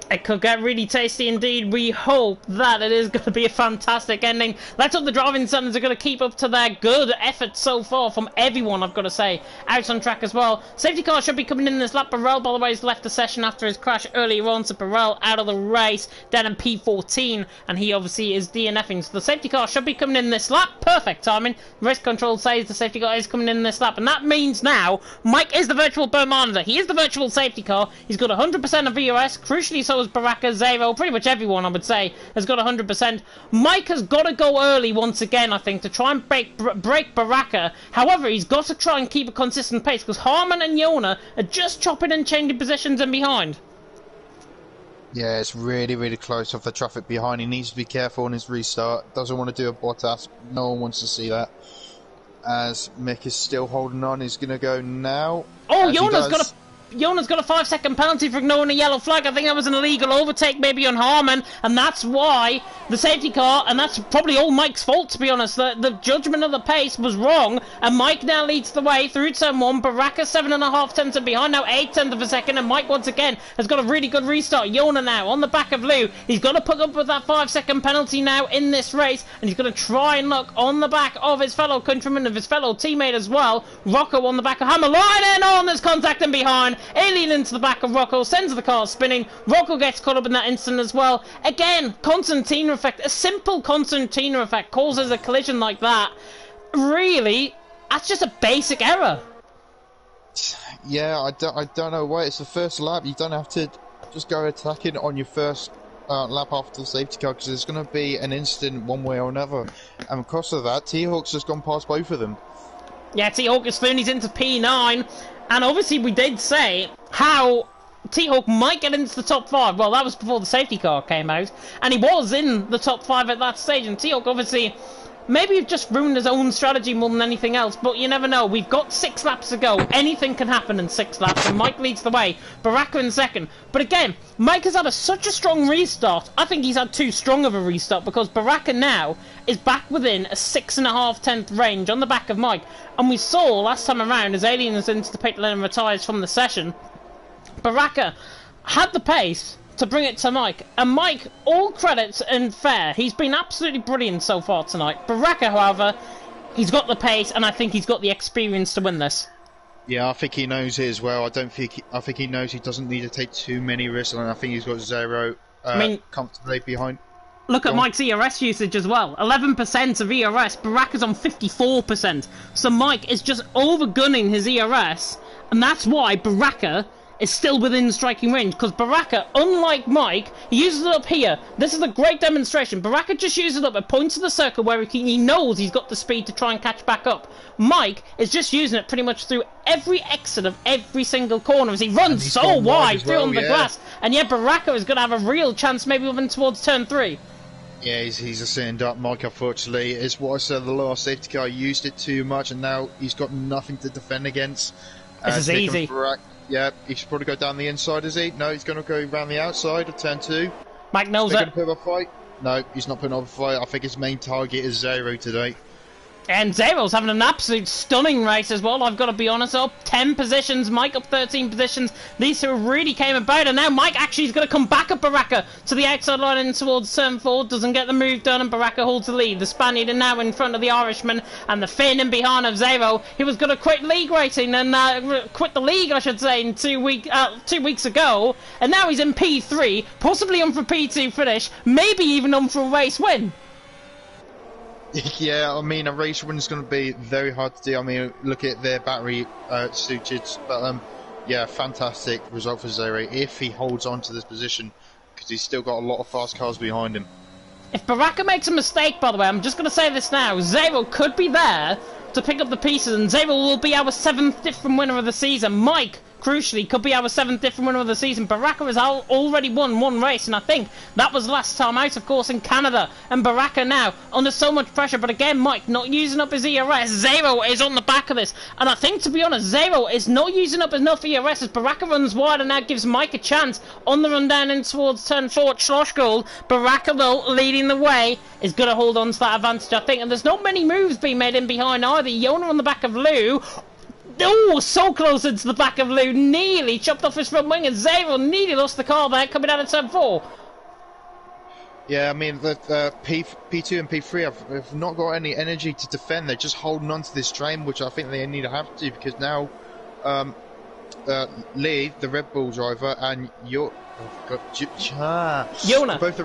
It could get really tasty indeed. We hope that it is going to be a fantastic ending. Let's hope the driving standards are going to keep up to their good effort so far from everyone, I've got to say, out on track as well. Safety car should be coming in this lap. Burrell, by the way, has left the session after his crash earlier on, so Burrell out of the race, down in P14, and he obviously is DNFing. So the safety car should be coming in this lap. Perfect timing. Race control says the safety car is coming in this lap, and that means now Mike is the virtual burn monitor. He is the virtual safety car. He's got 100% of VRS, crucially so is Baraka, Zero, pretty much everyone, I would say, has got 100%. Mike has got to go early once again, I think, to try and break Baraka. However, he's got to try and keep a consistent pace, because Harman and Yona are just chopping and changing positions in behind. Yeah, it's really, really close off the traffic behind. He needs to be careful on his restart. Doesn't want to do a Bottas. No one wants to see that. As Mick is still holding on, he's going to go now. Oh, Yona's got a 5-second penalty for ignoring a yellow flag. I think that was an illegal overtake maybe on Harman, and that's why the safety car, and that's probably all Mike's fault, to be honest. The judgment of the pace was wrong, and Mike now leads the way through turn 1. Baraka 7.5 tenths behind, now 8 tenths of a second, and Mike once again has got a really good restart. Yona now on the back of Lou. He's got to put up with that 5-second penalty now in this race, and he's going to try and look on the back of his fellow countryman, of his fellow teammate as well. Rocco on the back of Hammer, line in on this contact and behind. down. Alien into the back of Rocco, sends the car spinning. Rocco gets caught up in that instant as well. Again, Constantina effect. A simple Constantina effect causes a collision like that. Really, that's just a basic error. Yeah, I don't know why. It's the first lap. You don't have to just go attacking on your first lap after the safety car, because there's going to be an incident one way or another. And because of that, T-Hawk's just gone past both of them. Yeah, T-Hawk is thrown, he's into P9. And obviously we did say how T-Hawk might get into the top 5. Well, that was before the safety car came out. And he was in the top 5 at that stage. And T-Hawk obviously... maybe he's just ruined his own strategy more than anything else, but you never know. We've got 6 laps to go. Anything can happen in 6 laps, and Mike leads the way. Baraka in second. But again, Mike has had such a strong restart. I think he's had too strong of a restart, because Baraka now is back within a 6.5-tenth range on the back of Mike. And we saw last time around, as Alien is into the pit lane and retires from the session, Baraka had the pace to bring it to Mike. And Mike, all credits and fair, he's been absolutely brilliant so far tonight. Baraka, however, he's got the pace, and I think he's got the experience to win this. Yeah, I think he knows it as well. I think he knows he doesn't need to take too many risks, and I think he's got zero comfortably behind. Look at Mike's ERS usage as well. 11% of ERS. Baraka's on 54%. So Mike is just overgunning his ERS, and that's why Baraka is still within striking range, because Baraka, unlike Mike, he uses it up here. This is a great demonstration. Baraka just uses it up at points of the circle where he knows he's got the speed to try and catch back up. Mike is just using it pretty much through every exit of every single corner as he runs so wide through on the glass. And yet Baraka is going to have a real chance maybe moving towards turn 3. Yeah, he's a sitting duck. Mike, unfortunately, is what I said, the last safety car used it too much, and now he's got nothing to defend against. This is easy. Yeah, he should probably go down the inside, is he? No, he's going to go around the outside of turn 2. Mike knows it. Put up a fight? No, he's not putting up a fight. I think his main target is Zero today. And Zero's having an absolute stunning race as well, I've got to be honest. Up 10 positions, Mike up 13 positions. These two really came about, and now Mike actually is going to come back at Baraka to the outside line and towards turn 4. Doesn't get the move done, and Baraka holds the lead. The Spaniard are now in front of the Irishman, and the Finn in behind of Zero. He was going to quit league racing, and quit the league, I should say, in 2 weeks ago. And now he's in P3, possibly on for P2 finish, maybe even on for a race win. Yeah, I mean, a race win is going to be very hard to do. I mean, look at their battery suited, but yeah, fantastic result for Zero if he holds on to this position, because he's still got a lot of fast cars behind him. If Baraka makes a mistake, by the way, I'm just going to say this now, Zero could be there to pick up the pieces, and Zero will be our 7th different winner of the season. Mike, crucially, could be our 7th different winner of the season. Baraka has already won 1 race, and I think that was last time out, of course, in Canada. And Baraka now under so much pressure, but again, Mike not using up his ERS. Zero is on the back of this, and I think, to be honest, Zero is not using up enough ERS as Baraka runs wide and now gives Mike a chance on the run down in towards turn 4 at Schlossgold. Baraka, though, leading the way, is going to hold on to that advantage, I think, and there's not many moves being made in behind either. Yona on the back of Lou. Oh, so close into the back of Lou, nearly chopped off his front wing, and Zero nearly lost the car there coming out of turn 4. Yeah, I mean, the P2 and P3 have not got any energy to defend. They're just holding on to this train, which I think they need to have to, because now Lee, the Red Bull driver, and Yona. both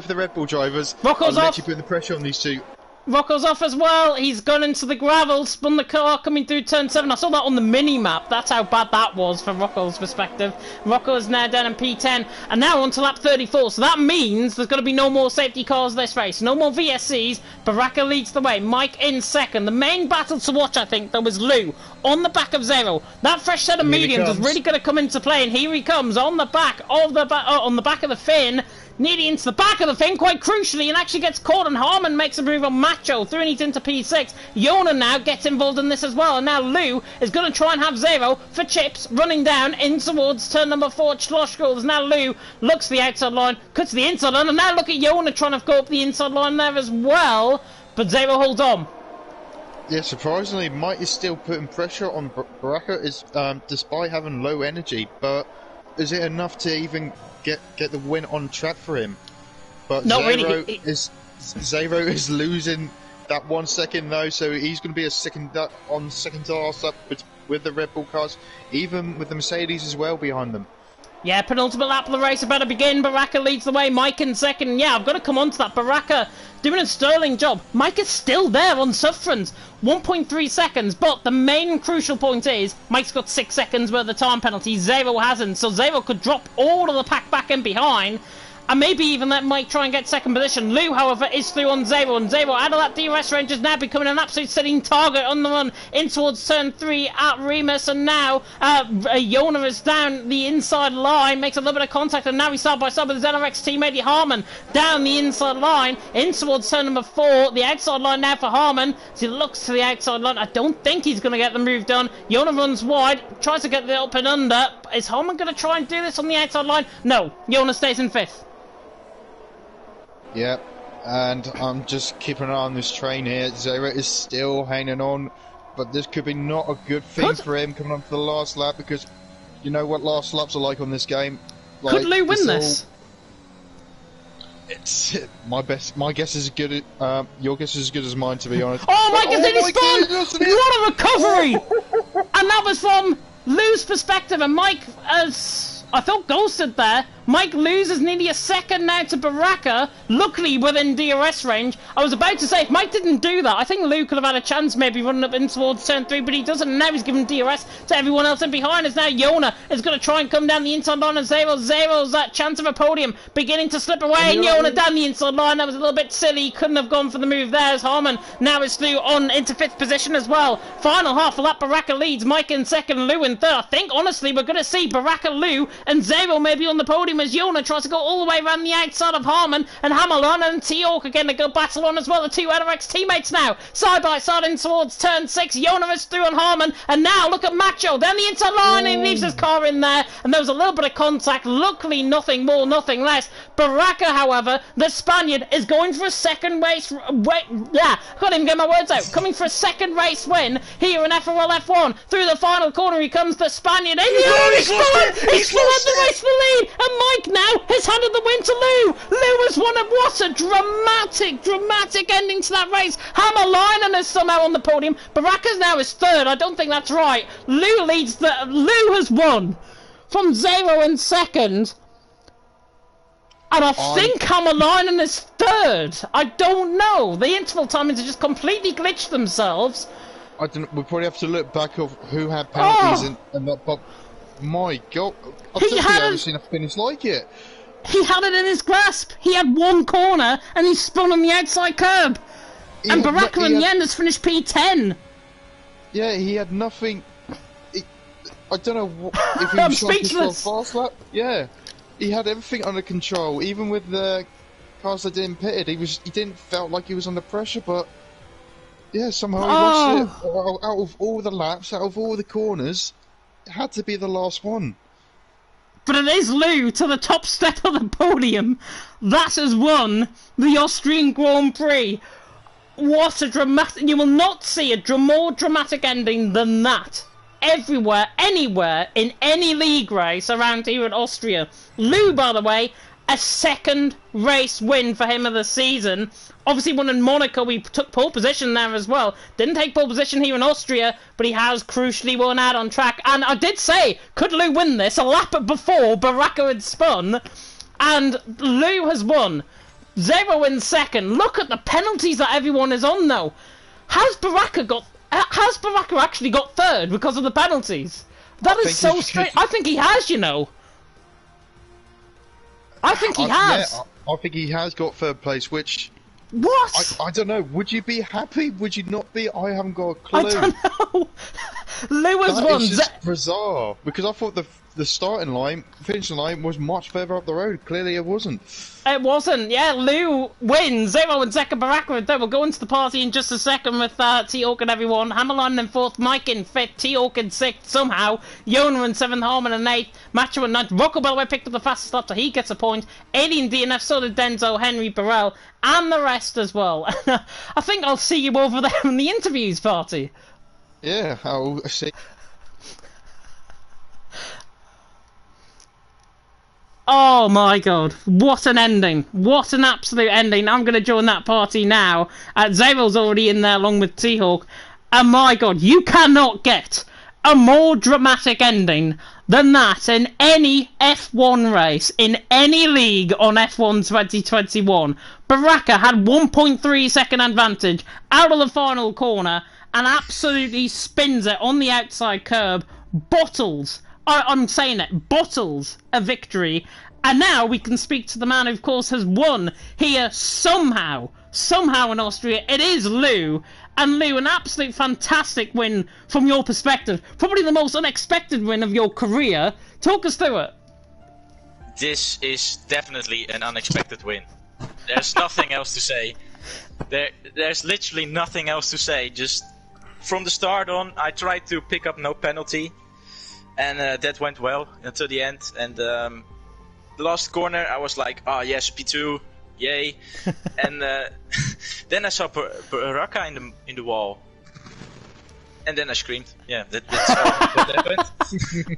the Red Bull drivers Rocco's are off. literally putting the pressure on these two. Rocco's off as well. He's gone into the gravel, spun the car coming through turn 7. I saw that on the mini-map. That's how bad that was from Rocco's perspective. Rocco is now down in P10, and now on to lap 34. So that means there's going to be no more safety cars this race. No more VSCs. Baraka leads the way. Mike in second. The main battle to watch, I think, though, was Lou on the back of Zero. That fresh set of mediums is really going to come into play, and here he comes on the back of the Finn. Nearly into the back of the thing, quite crucially, and actually gets caught, and Harmon makes a move on Macho, through and he's into P6. Yona now gets involved in this as well, and now Lou is going to try and have Zero for chips, running down in towards turn number 4 at Schlossgold. Now Lou looks the outside line, cuts the inside line, and now look at Yona trying to go up the inside line there as well, but Zero holds on. Yeah, surprisingly, Mike is still putting pressure on Baraka, despite having low energy, but is it enough to even get the win on track for him? But not Zero really. Zero is losing that 1 second though, so he's going to be on second to last lap with the Red Bull cars, even with the Mercedes as well behind them. Yeah, penultimate lap of the race about to begin. Baraka leads the way. Mike in second. And yeah, I've got to come on to that. Baraka doing a sterling job. Mike is still there on sufferance. 1.3 seconds. But the main crucial point is Mike's got 6 seconds worth of time penalty. Zero hasn't. So Zero could drop all of the pack back in behind. And maybe even let Mike try and get second position. Lou, however, is through on Zero. And Zero, out of that DRS range, is now becoming an absolute sitting target on the run in towards turn 3 at Remus. And now Yona is down the inside line, makes a little bit of contact. And now he's side by side with his NRX teammate Harmon down the inside line in towards turn number 4. The outside line now for Harmon. As he looks to the outside line, I don't think he's going to get the move done. Yona runs wide, tries to get the up and under. Is Harmon going to try and do this on the outside line? No, Yona stays in 5th. Yep, and I'm just keeping an eye on this train here. Zero is still hanging on, but this could be not a good thing for him coming on to the last lap, because you know what last laps are like on this game. Like, could Lou win this? It's my guess is as good as your guess is as good as mine, to be honest. Oh, Mike has nearly spun! What a recovery! And that was from Lou's perspective, and Mike has, I felt ghosted there. Mike loses nearly a second now to Baraka, luckily within DRS range. I was about to say, if Mike didn't do that, I think Lou could have had a chance maybe running up in towards turn 3, but he doesn't. And now he's giving DRS to everyone else in behind. As now Yona is going to try and come down the inside line, and Zero's that chance of a podium beginning to slip away. And Yona down the inside line, that was a little bit silly. Couldn't have gone for the move there as Harmon now is through on into 5th position as well. Final half of that, Baraka leads, Mike in 2nd, Lou in 3rd. I think, honestly, we're going to see Baraka, Lou, and Zero maybe on the podium as Yona tries to go all the way around the outside of Harmon, and Hamilton and T-Hawk again to go battle on as well. The 2 NRX teammates now side by side in towards turn 6. Yona is through on Harmon, and now look at Macho down the inside line, and he leaves his car in there, and there was a little bit of contact. Luckily nothing more, nothing less. Baraka, however, the Spaniard, is going for a second race I can't even get my words out. Coming for a second race win here in FRL F1. Through the final corner he comes, the Spaniard, and he's still had the race for the lead, and Mike now has handed the win to Lou. Lou has won it. What a dramatic ending to that race. Hammerlinen is somehow on the podium. Baraka's now is 3rd. I don't think that's right. Lou has won from Zero in 2nd. And I think Hammerlinen is 3rd. I don't know. The interval timings have just completely glitched themselves. I don't. We probably have to look back of who had penalties and that. But my God, I haven't seen a finish like it. He had it in his grasp. He had one corner and he spun on the outside curb. And Baraka in the end has finished P10. Yeah, he had nothing. I don't know if he was trying to control fast lap. Yeah, he had everything under control, even with the cars that didn't pitted. He didn't felt like he was under pressure, but yeah, somehow he lost it. Out of all the laps, out of all the corners, it had to be the last one. But it is Lou to the top step of the podium. That has won the Austrian Grand Prix. What a dramatic... You will not see a more dramatic ending than that. Everywhere, anywhere, in any league race around here in Austria. Lou, by the way, a second race win for him of the season. Obviously won in Monaco, we took pole position there as well. Didn't take pole position here in Austria, but he has crucially won out on track. And I did say, could Lou win this? A lap before Baraka had spun. And Lou has won. Zero in 2nd. Look at the penalties that everyone is on though. Has Baraka actually got 3rd because of the penalties? That is so strange. I think he has, you know. I think he has. Yeah, I think he has got 3rd place, which... What? I don't know. Would you be happy? Would you not be? I haven't got a clue. I don't know. Lou has won. It's just bizarre, because I thought the starting line, finishing line was much further up the road. Clearly it wasn't. It wasn't, yeah. Lou wins. Zero and second, Baraka in 3rd. We'll go into the party in just a second with T-Hawk and everyone. Hammerline in 4th, Mike in 5th, T-Hawk in 6th somehow. Yona in 7th, Harmon in 8th, Macho in 9th. Rocco, by the way, picked up the fastest lap, so he gets a point. Alien DNF, so did Denzo, Henry, Burrell, and the rest as well. I think I'll see you over there in the interviews party. Yeah, I'll see. Oh, Oh my god, what an ending. What an absolute ending. I'm going to join that party now. Zero's already in there along with T-Hawk. And my god, you cannot get a more dramatic ending than that in any F1 race, in any league on F1 2021. Baraka had 1.3 second advantage out of the final corner and absolutely spins it on the outside curb, bottles, I'm saying it, bottles a victory. And now we can speak to the man who, of course, has won here somehow in Austria. It is Lou. And Lou, an absolute fantastic win from your perspective. Probably the most unexpected win of your career. Talk us through it. This is definitely an unexpected win. There's nothing else to say. There's literally nothing else to say. Just from the start on, I tried to pick up no penalty. And that went well until the end. And the last corner, I was like, oh yes, P2, yay. And then I saw Baraka in the wall. And then I screamed. Yeah, that's all that happened.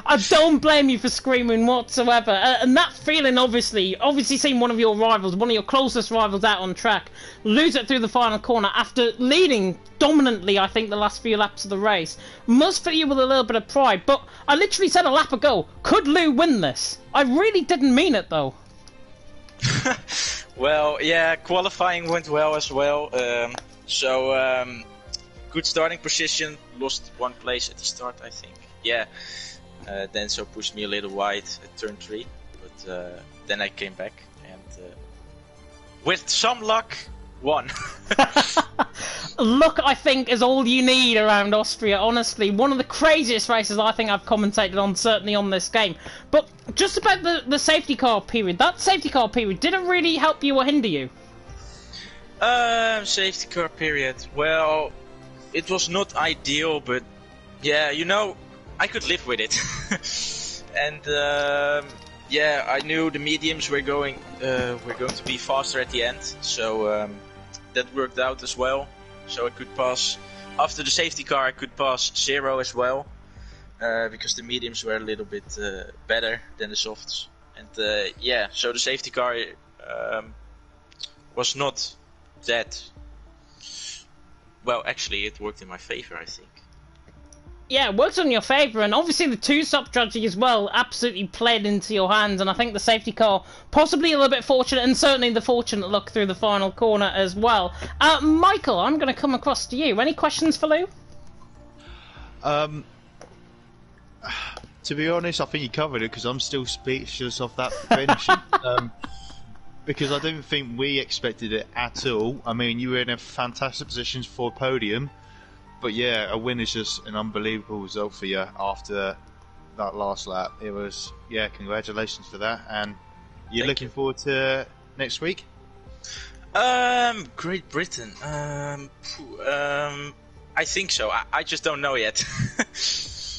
I don't blame you for screaming whatsoever. And that feeling, obviously seeing one of your rivals, one of your closest rivals out on track, lose it through the final corner after leading dominantly, I think, the last few laps of the race, must fill you with a little bit of pride. But I literally said a lap ago, could Lou win this? I really didn't mean it, though. Well, yeah, qualifying went well as well. Good starting position, lost one place at the start, I think. Yeah, then so pushed me a little wide at turn 3, but then I came back and with some luck, won. Luck, I think, is all you need around Austria, honestly. One of the craziest races I think I've commentated on, certainly on this game. But just about the safety car period, that safety car period, did it really help you or hinder you? Safety car period, well, it was not ideal, but yeah, you know, I could live with it. And yeah, I knew the mediums were going to be faster at the end, so that worked out as well. So I could pass after the safety car. I could pass Zero as well, because the mediums were a little bit better than the softs. And yeah, so the safety car was not that. Well, actually, it worked in my favor, I think. Yeah, it worked on your favour, and obviously the two-stop strategy as well absolutely played into your hands, and I think the safety car possibly a little bit fortunate, and certainly the fortunate luck through the final corner as well. Michael, I'm going to come across to you. Any questions for Lou? To be honest, I think you covered it, because I'm still speechless of that finish. Because I don't think we expected it at all. I mean, you were in a fantastic position for a podium, but yeah, a win is just an unbelievable result for you after that last lap. It was, yeah, congratulations for that. And you're looking forward to next week? Great Britain. I think so. I just don't know yet.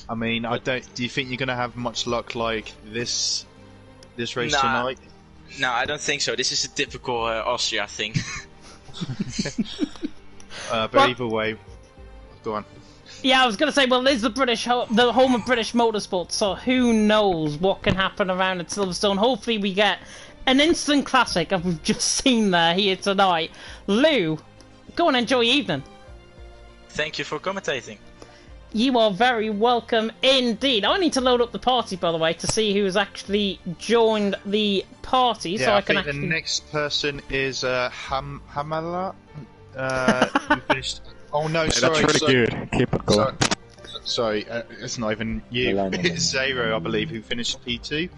I mean, do you think you're going to have much luck like this race tonight? No, I don't think so. This is a typical Austria thing. But either way, go on. Yeah, I was going to say, well, it is the home of British motorsport, so who knows what can happen around at Silverstone. Hopefully we get an instant classic, as we've just seen there here tonight. Lou, go and enjoy your evening. Thank you for commentating. You are very welcome indeed. I need to load up the party, by the way, to see who has actually joined the party. Yeah, so I think can the next person is Hamala. Who finished. Oh no, sorry. That's really good. Keep it going. Sorry, it's not even you. It's Zero, I believe, who finished P2.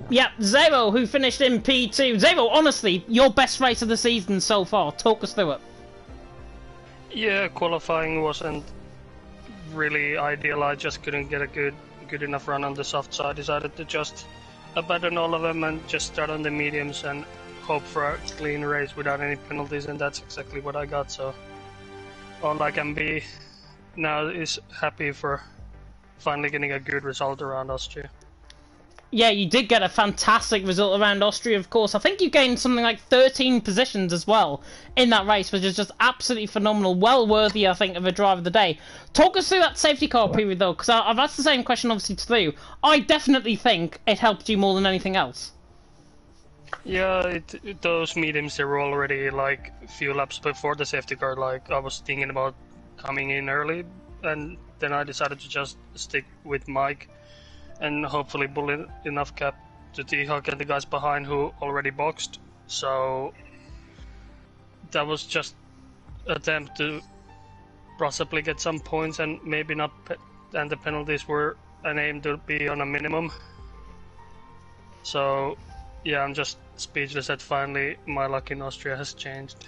Yeah, Zero, who finished in P2. Zero, honestly, your best race of the season so far. Talk us through it. Yeah, qualifying wasn't really ideal. I just couldn't get a good enough run on the soft, so I decided to just abandon all of them and just start on the mediums and hope for a clean race without any penalties, and that's exactly what I got. So all I can be now is happy for finally getting a good result around Austria. Yeah, you did get a fantastic result around Austria, of course. I think you gained something like 13 positions as well in that race, which is just absolutely phenomenal. Well worthy, I think, of a drive of the day. Talk us through that safety car period, though, because I've asked the same question, obviously, to you. I definitely think it helped you more than anything else. Yeah, those mediums, they were already like a few laps before the safety car. Like I was thinking about coming in early, and then I decided to just stick with Mike and hopefully bullet enough cap to T-Hawk and the guys behind who already boxed. So that was just attempt to possibly get some points and maybe not, and the penalties were an aim to be on a minimum. So yeah, I'm just speechless that finally my luck in Austria has changed.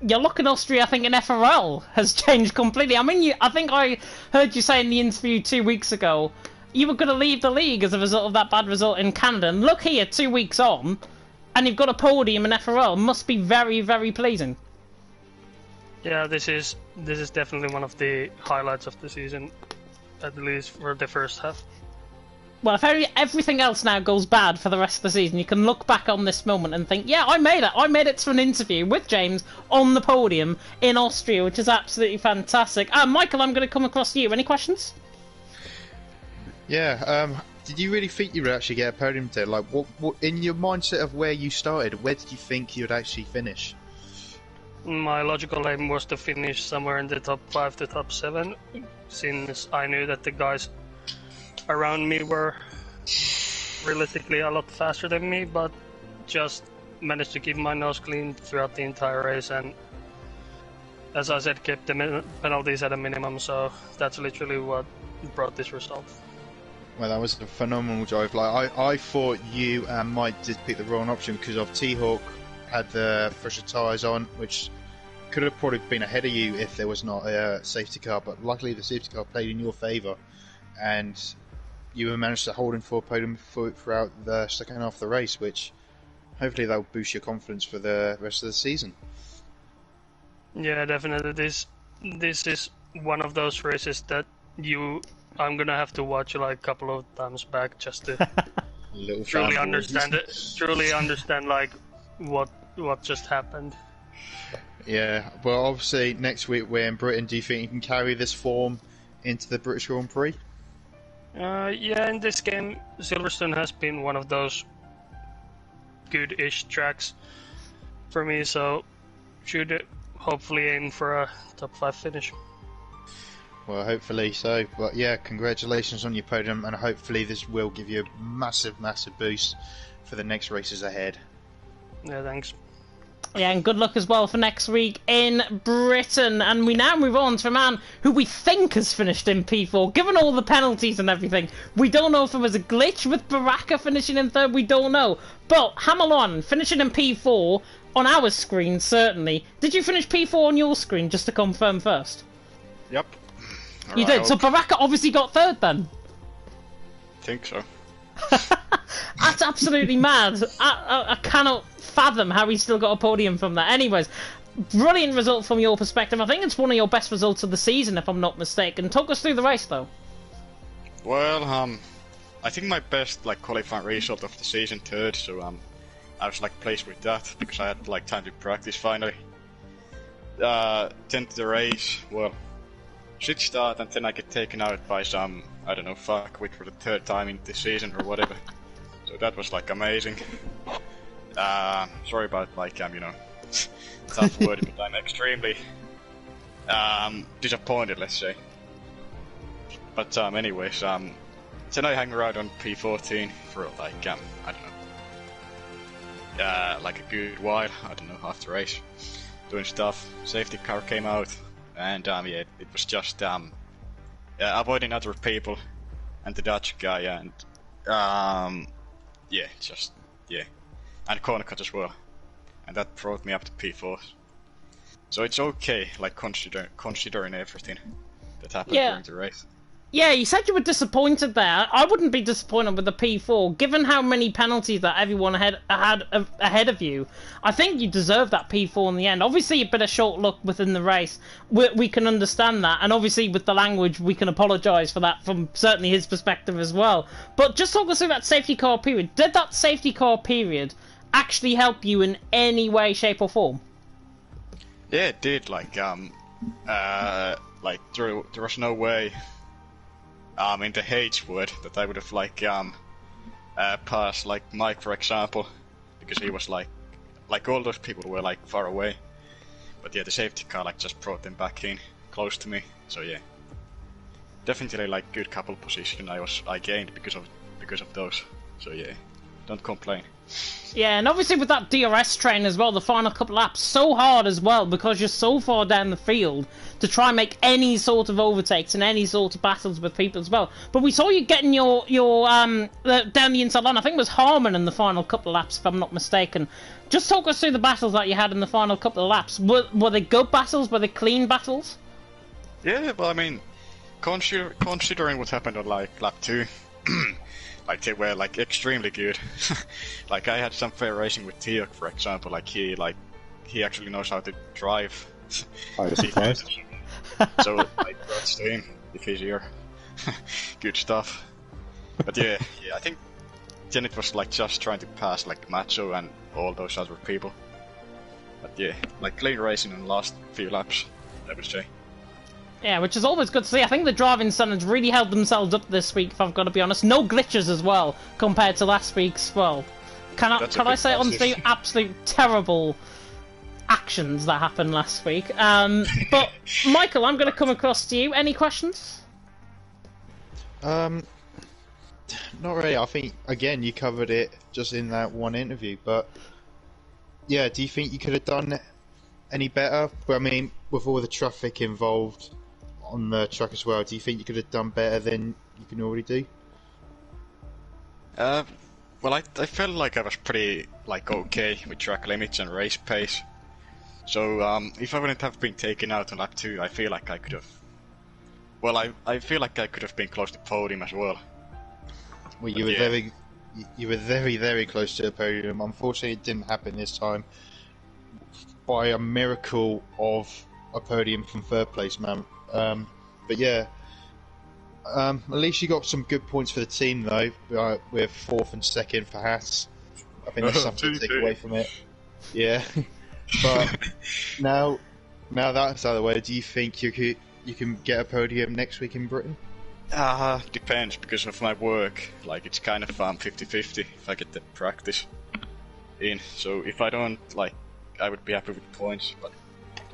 Your luck in Austria, I think, in FRL has changed completely. I mean, I think I heard you say in the interview 2 weeks ago you were going to leave the league as a result of that bad result in Canada. And look here, 2 weeks on, and you've got a podium in FRL. Must be very, very pleasing. Yeah, this is definitely one of the highlights of the season, at least for the first half. Well, if everything else now goes bad for the rest of the season, you can look back on this moment and think, yeah, I made it. I made it to an interview with James on the podium in Austria, which is absolutely fantastic. Michael, I'm going to come across to you. Any questions? Yeah, did you really think you would actually get a podium there? Like, what in your mindset of where you started, where did you think you would actually finish? My logical aim was to finish somewhere in the top 5 to top 7, since I knew that the guys around me were realistically a lot faster than me, but just managed to keep my nose clean throughout the entire race, and as I said, kept the penalties at a minimum, so that's literally what brought this result. Well, that was a phenomenal drive. Like, I thought you and Mike did pick the wrong option because of T-Hawk had the fresher tyres on, which could have probably been ahead of you if there was not a safety car, but luckily the safety car played in your favour, and you managed to hold him for a podium throughout the second half of the race, which hopefully that will boost your confidence for the rest of the season. Yeah, definitely. This is one of those races that I'm gonna have to watch like a couple of times back just to truly understand like what just happened. Yeah, well, obviously next week we're in Britain. Do you think you can carry this form into the British Grand Prix? Yeah, in this game, Silverstone has been one of those good-ish tracks for me, so should hopefully aim for a top 5 finish. Well, hopefully so. But yeah, congratulations on your podium, and hopefully this will give you a massive, massive boost for the next races ahead. Yeah, thanks. Yeah, and good luck as well for next week in Britain. And we now move on to a man who we think has finished in P4, given all the penalties and everything. We don't know if it was a glitch with Baraka finishing in 3rd, we don't know. But Hamilton finishing in P4 on our screen, certainly. Did you finish P4 on your screen, just to confirm first? Yep. You did, so Baraka obviously got 3rd then? I think so. That's absolutely mad. I cannot fathom how he still got a podium from that. Anyways, brilliant result from your perspective. I think it's one of your best results of the season, if I'm not mistaken. Talk us through the race, though. Well, I think my best qualifying result of the season, 3rd. So I was pleased with that because I had time to practice finally. Then to the race, well, should start and then I get taken out by some, I don't know, fuckwit for the 3rd time in this season or whatever. So that was amazing. Sorry about tough word, but I'm extremely disappointed, let's say. But anyways, then I hang around on P14 for I don't know, a good while. I don't know, after race, doing stuff. Safety car came out, and yeah, it was just avoiding other people and the Dutch guy, and yeah, and corner cut as well, and that brought me up to P4. So it's okay, considering everything that happened during the race. Yeah, you said you were disappointed there. I wouldn't be disappointed with the P4, given how many penalties that everyone had ahead of you. I think you deserve that P4 in the end. Obviously, a bit of short luck within the race. We can understand that, and obviously with the language, we can apologise for that from certainly his perspective as well. But just talk us through that safety car period. Did that safety car period actually help you in any way, shape, or form? Yeah, it did. There was no way. In the H word that I would have passed Mike, for example, because he was like all those people were like far away. But yeah, the safety car like just brought them back in close to me. So yeah, definitely like good couple position I gained because of those. So yeah, don't complain. Yeah, and obviously with that DRS train as well, the final couple laps, so hard as well because you're so far down the field to try and make any sort of overtakes and any sort of battles with people as well. But we saw you getting your down the inside line. I think it was Harmon in the final couple of laps, if I'm not mistaken. Just talk us through the battles that you had in the final couple of laps. Were they good battles? Were they clean battles? Yeah, well, I mean, considering what happened on like lap 2. Like they were like extremely good. Like I had some fair racing with Teok, for example. Like he actually knows how to drive. I surprised. So like congrats to him if he's here. Good stuff. But yeah, I think then it was like just trying to pass like Macho and all those other people. But yeah, like clean racing in the last few laps, I would say. Yeah, which is always good to see. I think the driving standards really held themselves up this week, if I've got to be honest. No glitches as well, compared to last week's, well... Can I say on the absolute terrible actions that happened last week? But, Michael, I'm going to come across to you. Any questions? Not really. I think, again, you covered it just in that one interview, but... Yeah, do you think you could have done any better? I mean, with all the traffic involved on the track as well, do you think you could have done better than you can already do? Well, I felt like I was pretty like okay with track limits and race pace. So if I wouldn't have been taken out on lap 2, I feel like I could have. Well, I feel like I could have been close to podium as well. Well, you were very, very close to the podium. Unfortunately, it didn't happen this time. By a miracle of a podium from third place, man. But yeah, at least you got some good points for the team, though. With 4th and 2nd for Haas. I think that's something to take away from it. Yeah, but now that's out of the way. Do you think you can get a podium next week in Britain? Depends because of my work. Like it's kind of 50-50 if I get the practice in. So if I don't, like, I would be happy with points. But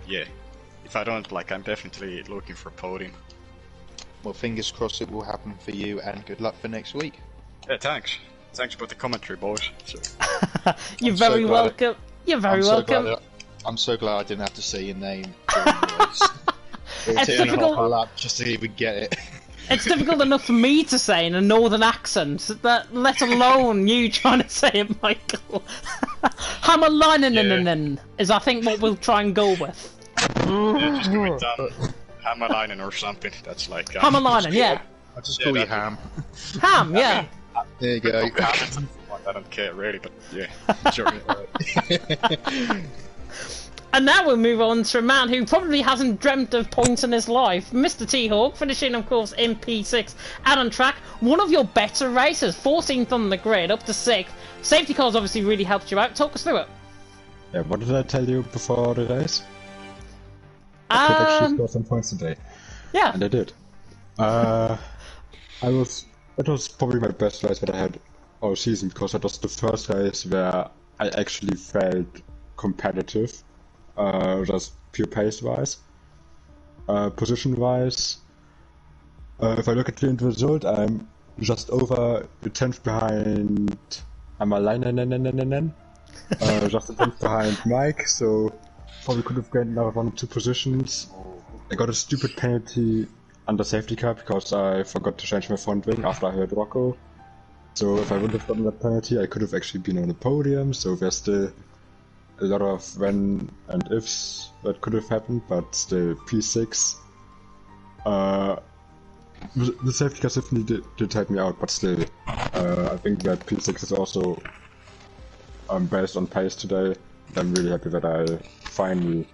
yeah, if I don't, like, I'm definitely looking for a podium. Well, fingers crossed it will happen for you, and good luck for next week. Yeah, thanks. Thanks for the commentary, boys. So. You're very welcome. You're very welcome. I'm so glad I didn't have to say your name during the race. It was taking half a lap just to even get it. It's difficult enough for me to say in a northern accent, let alone you trying to say it, Michael. Hammerlinen is, I think, what we'll try and go with. Yeah, just go with Hammerlinen or something. That's like Hammerlinen, yeah. I'll just call you Ham. Ham, yeah. There you go. I don't care really, but yeah, sure. And now we'll move on to a man who probably hasn't dreamt of points in his life. Mr. T-Hawk, finishing, of course, in P6 and on track. One of your better racers, 14th on the grid, up to 6th. Safety cars obviously really helped you out. Talk us through it. Yeah, what did I tell you before the race? I could actually score some points today. Yeah. And I did. It was probably my best race that I had all season, because that was the first race where I actually felt competitive. Just pure pace-wise. Position-wise, if I look at the end result, I'm just over a tenth behind Amalainen, just a tenth behind Mike, so probably could have gained another 1 or 2 positions. I got a stupid penalty under safety car because I forgot to change my front wing after I heard Rocco. So if I wouldn't have gotten that penalty, I could have actually been on the podium, so there's still a lot of when and ifs that could have happened, but still P6. The safety car definitely did help me out, but still, I think that P6 is also based on pace today. I'm really happy that I finally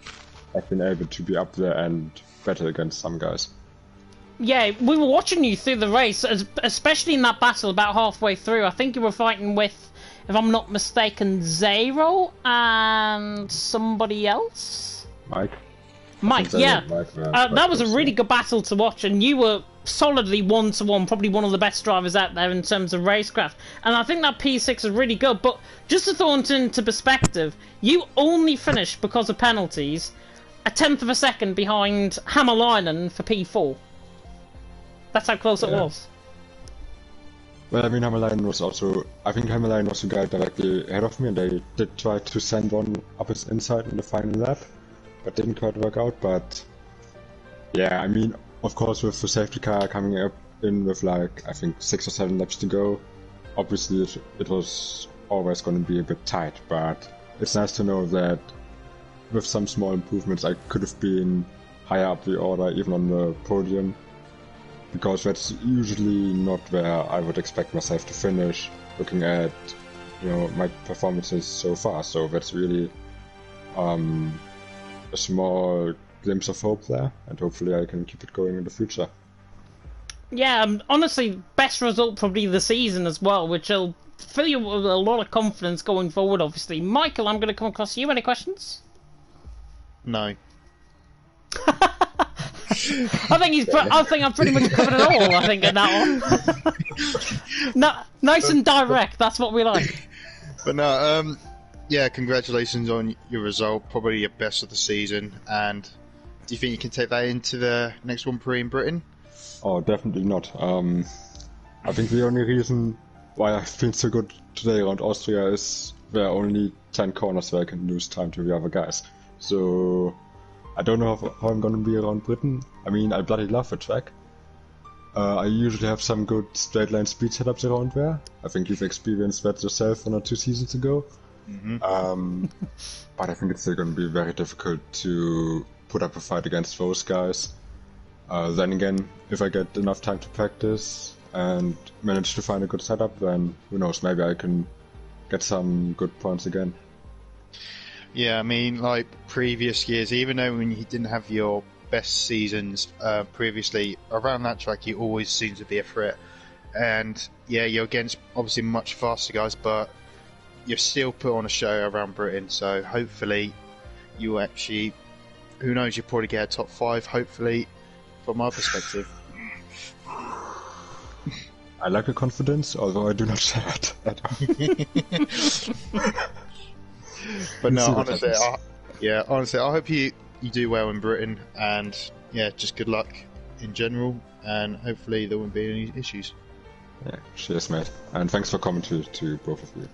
have been able to be up there and battle against some guys. Yeah, we were watching you through the race, especially in that battle about halfway through. I think you were fighting with, if I'm not mistaken, Zero and somebody else? Mike, yeah. Mike, that was a really good battle to watch, and you were solidly 1-to-1, probably one of the best drivers out there in terms of racecraft. And I think that P6 is really good. But just to throw it into perspective, you only finished, because of penalties, a tenth of a second behind Hammerleinen for P4. That's how close it was. Well, I mean, Hammerleinen was also... I think Hammerleinen was the guy directly ahead of me, and they did try to send one up his inside in the final lap, but didn't quite work out. But yeah, I mean, of course, with the safety car coming up in with like, I think 6 or 7 laps to go, obviously it was always going to be a bit tight, but it's nice to know that with some small improvements I could have been higher up the order, even on the podium, because that's usually not where I would expect myself to finish, looking at, you know, my performances so far. So that's really a small glimpse of hope there, and hopefully I can keep it going in the future. Yeah, honestly, best result probably the season as well, which will fill you with a lot of confidence going forward, obviously. Michael, I'm going to come across you. Any questions? No. I think I've pretty much covered it all, I think, in that one. No, nice and direct, that's what we like. But no, yeah, congratulations on your result, probably your best of the season, and do you think you can take that into the next one Prix in Britain? Oh, definitely not. I think the only reason why I feel so good today around Austria is there are only 10 corners where I can lose time to the other guys. So I don't know how I'm gonna be around Britain. I mean, I bloody love the track. I usually have some good straight line speed setups around there. I think you've experienced that yourself 1 or 2 seasons ago. Mm-hmm. But I think it's still gonna be very difficult to put up a fight against those guys. Then again, if I get enough time to practice and manage to find a good setup, then who knows, maybe I can get some good points again. Yeah, I mean, like previous years, even though when you didn't have your best seasons previously, around that track you always seem to be a threat. And yeah, you're against obviously much faster guys, but you still put on a show around Britain, so hopefully you actually, who knows, you probably get a top 5, hopefully, from my perspective. I like your confidence, although I do not share it at all. But no, honestly, I hope you do well in Britain, and yeah, just good luck in general, and hopefully there won't be any issues. Yeah, cheers, mate, and thanks for coming to both of you.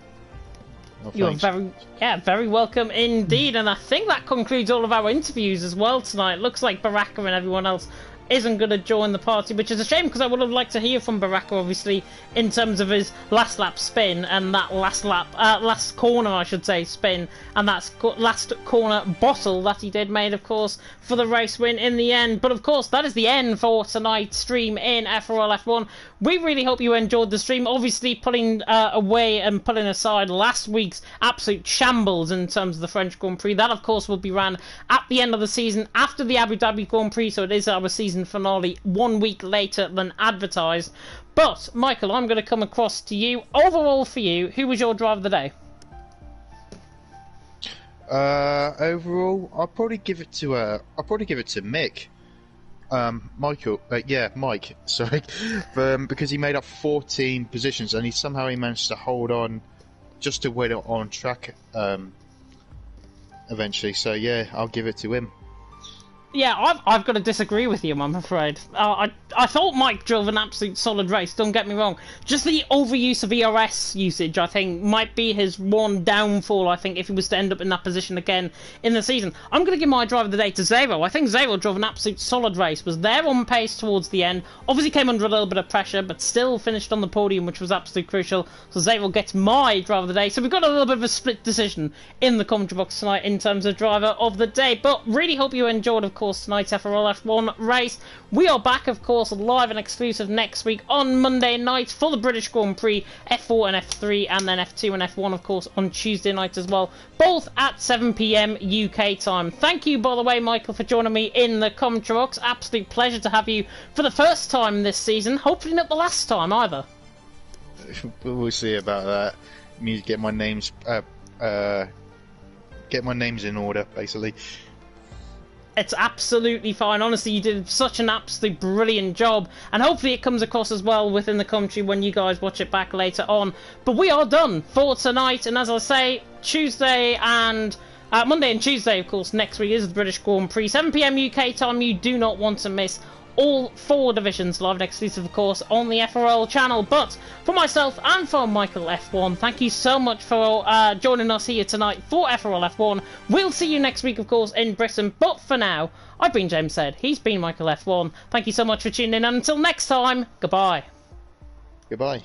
Well, You're very welcome indeed, and I think that concludes all of our interviews as well tonight. Looks like Baraka and everyone else isn't going to join the party, which is a shame, because I would have liked to hear from Baraka, obviously, in terms of his last lap spin and that last corner, I should say, spin, and that last corner bottle that he did, made, of course, for the race win in the end. But of course, that is the end for tonight's stream in FRL F1. We really hope you enjoyed the stream, obviously putting away and putting aside last week's absolute shambles in terms of the French Grand Prix. That, of course, will be ran at the end of the season after the Abu Dhabi Grand Prix, so it is our season finale 1 week later than advertised. But Michael, I'm going to come across to you. Overall for you, who was your driver of the day? Overall, I'll probably give it to Mick. Mike, sorry, because he made up 14 positions and he managed to hold on just to win it on track eventually. So yeah, I'll give it to him. Yeah, I've got to disagree with you, I'm afraid. I thought Mike drove an absolute solid race, don't get me wrong. Just the overuse of ERS usage, I think, might be his one downfall, I think, if he was to end up in that position again in the season. I'm going to give my driver of the day to Zero. I think Zero drove an absolute solid race, was there on pace towards the end, obviously came under a little bit of pressure, but still finished on the podium, which was absolutely crucial. So Zero gets my driver of the day. So we've got a little bit of a split decision in the commentary box tonight in terms of driver of the day. But really hope you enjoyed, of course, tonight's FRL F1 race. We are back, of course, live and exclusive next week on Monday night for the British Grand Prix, F4 and F3, and then F2 and F1, of course, on Tuesday night as well, both at 7 PM UK time. Thank you, by the way, Michael, for joining me in the commentary box. Absolute pleasure to have you for the first time this season. Hopefully not the last time either. We'll see about that. I need to get my names in order, basically. It's absolutely fine. Honestly, you did such an absolutely brilliant job, and hopefully it comes across as well within the commentary when you guys watch it back later on. But we are done for tonight, and as I say, Tuesday and Monday and Tuesday, of course, next week is the British Grand Prix, 7 PM UK time. You do not want to miss all 4 divisions, live and exclusive, of course, on the FRL channel. But for myself and for Michael F1, thank you so much for joining us here tonight for FRL F1. We'll see you next week, of course, in Britain. But for now, I've been James Said. He's been Michael F1. Thank you so much for tuning in. And until next time, goodbye. Goodbye.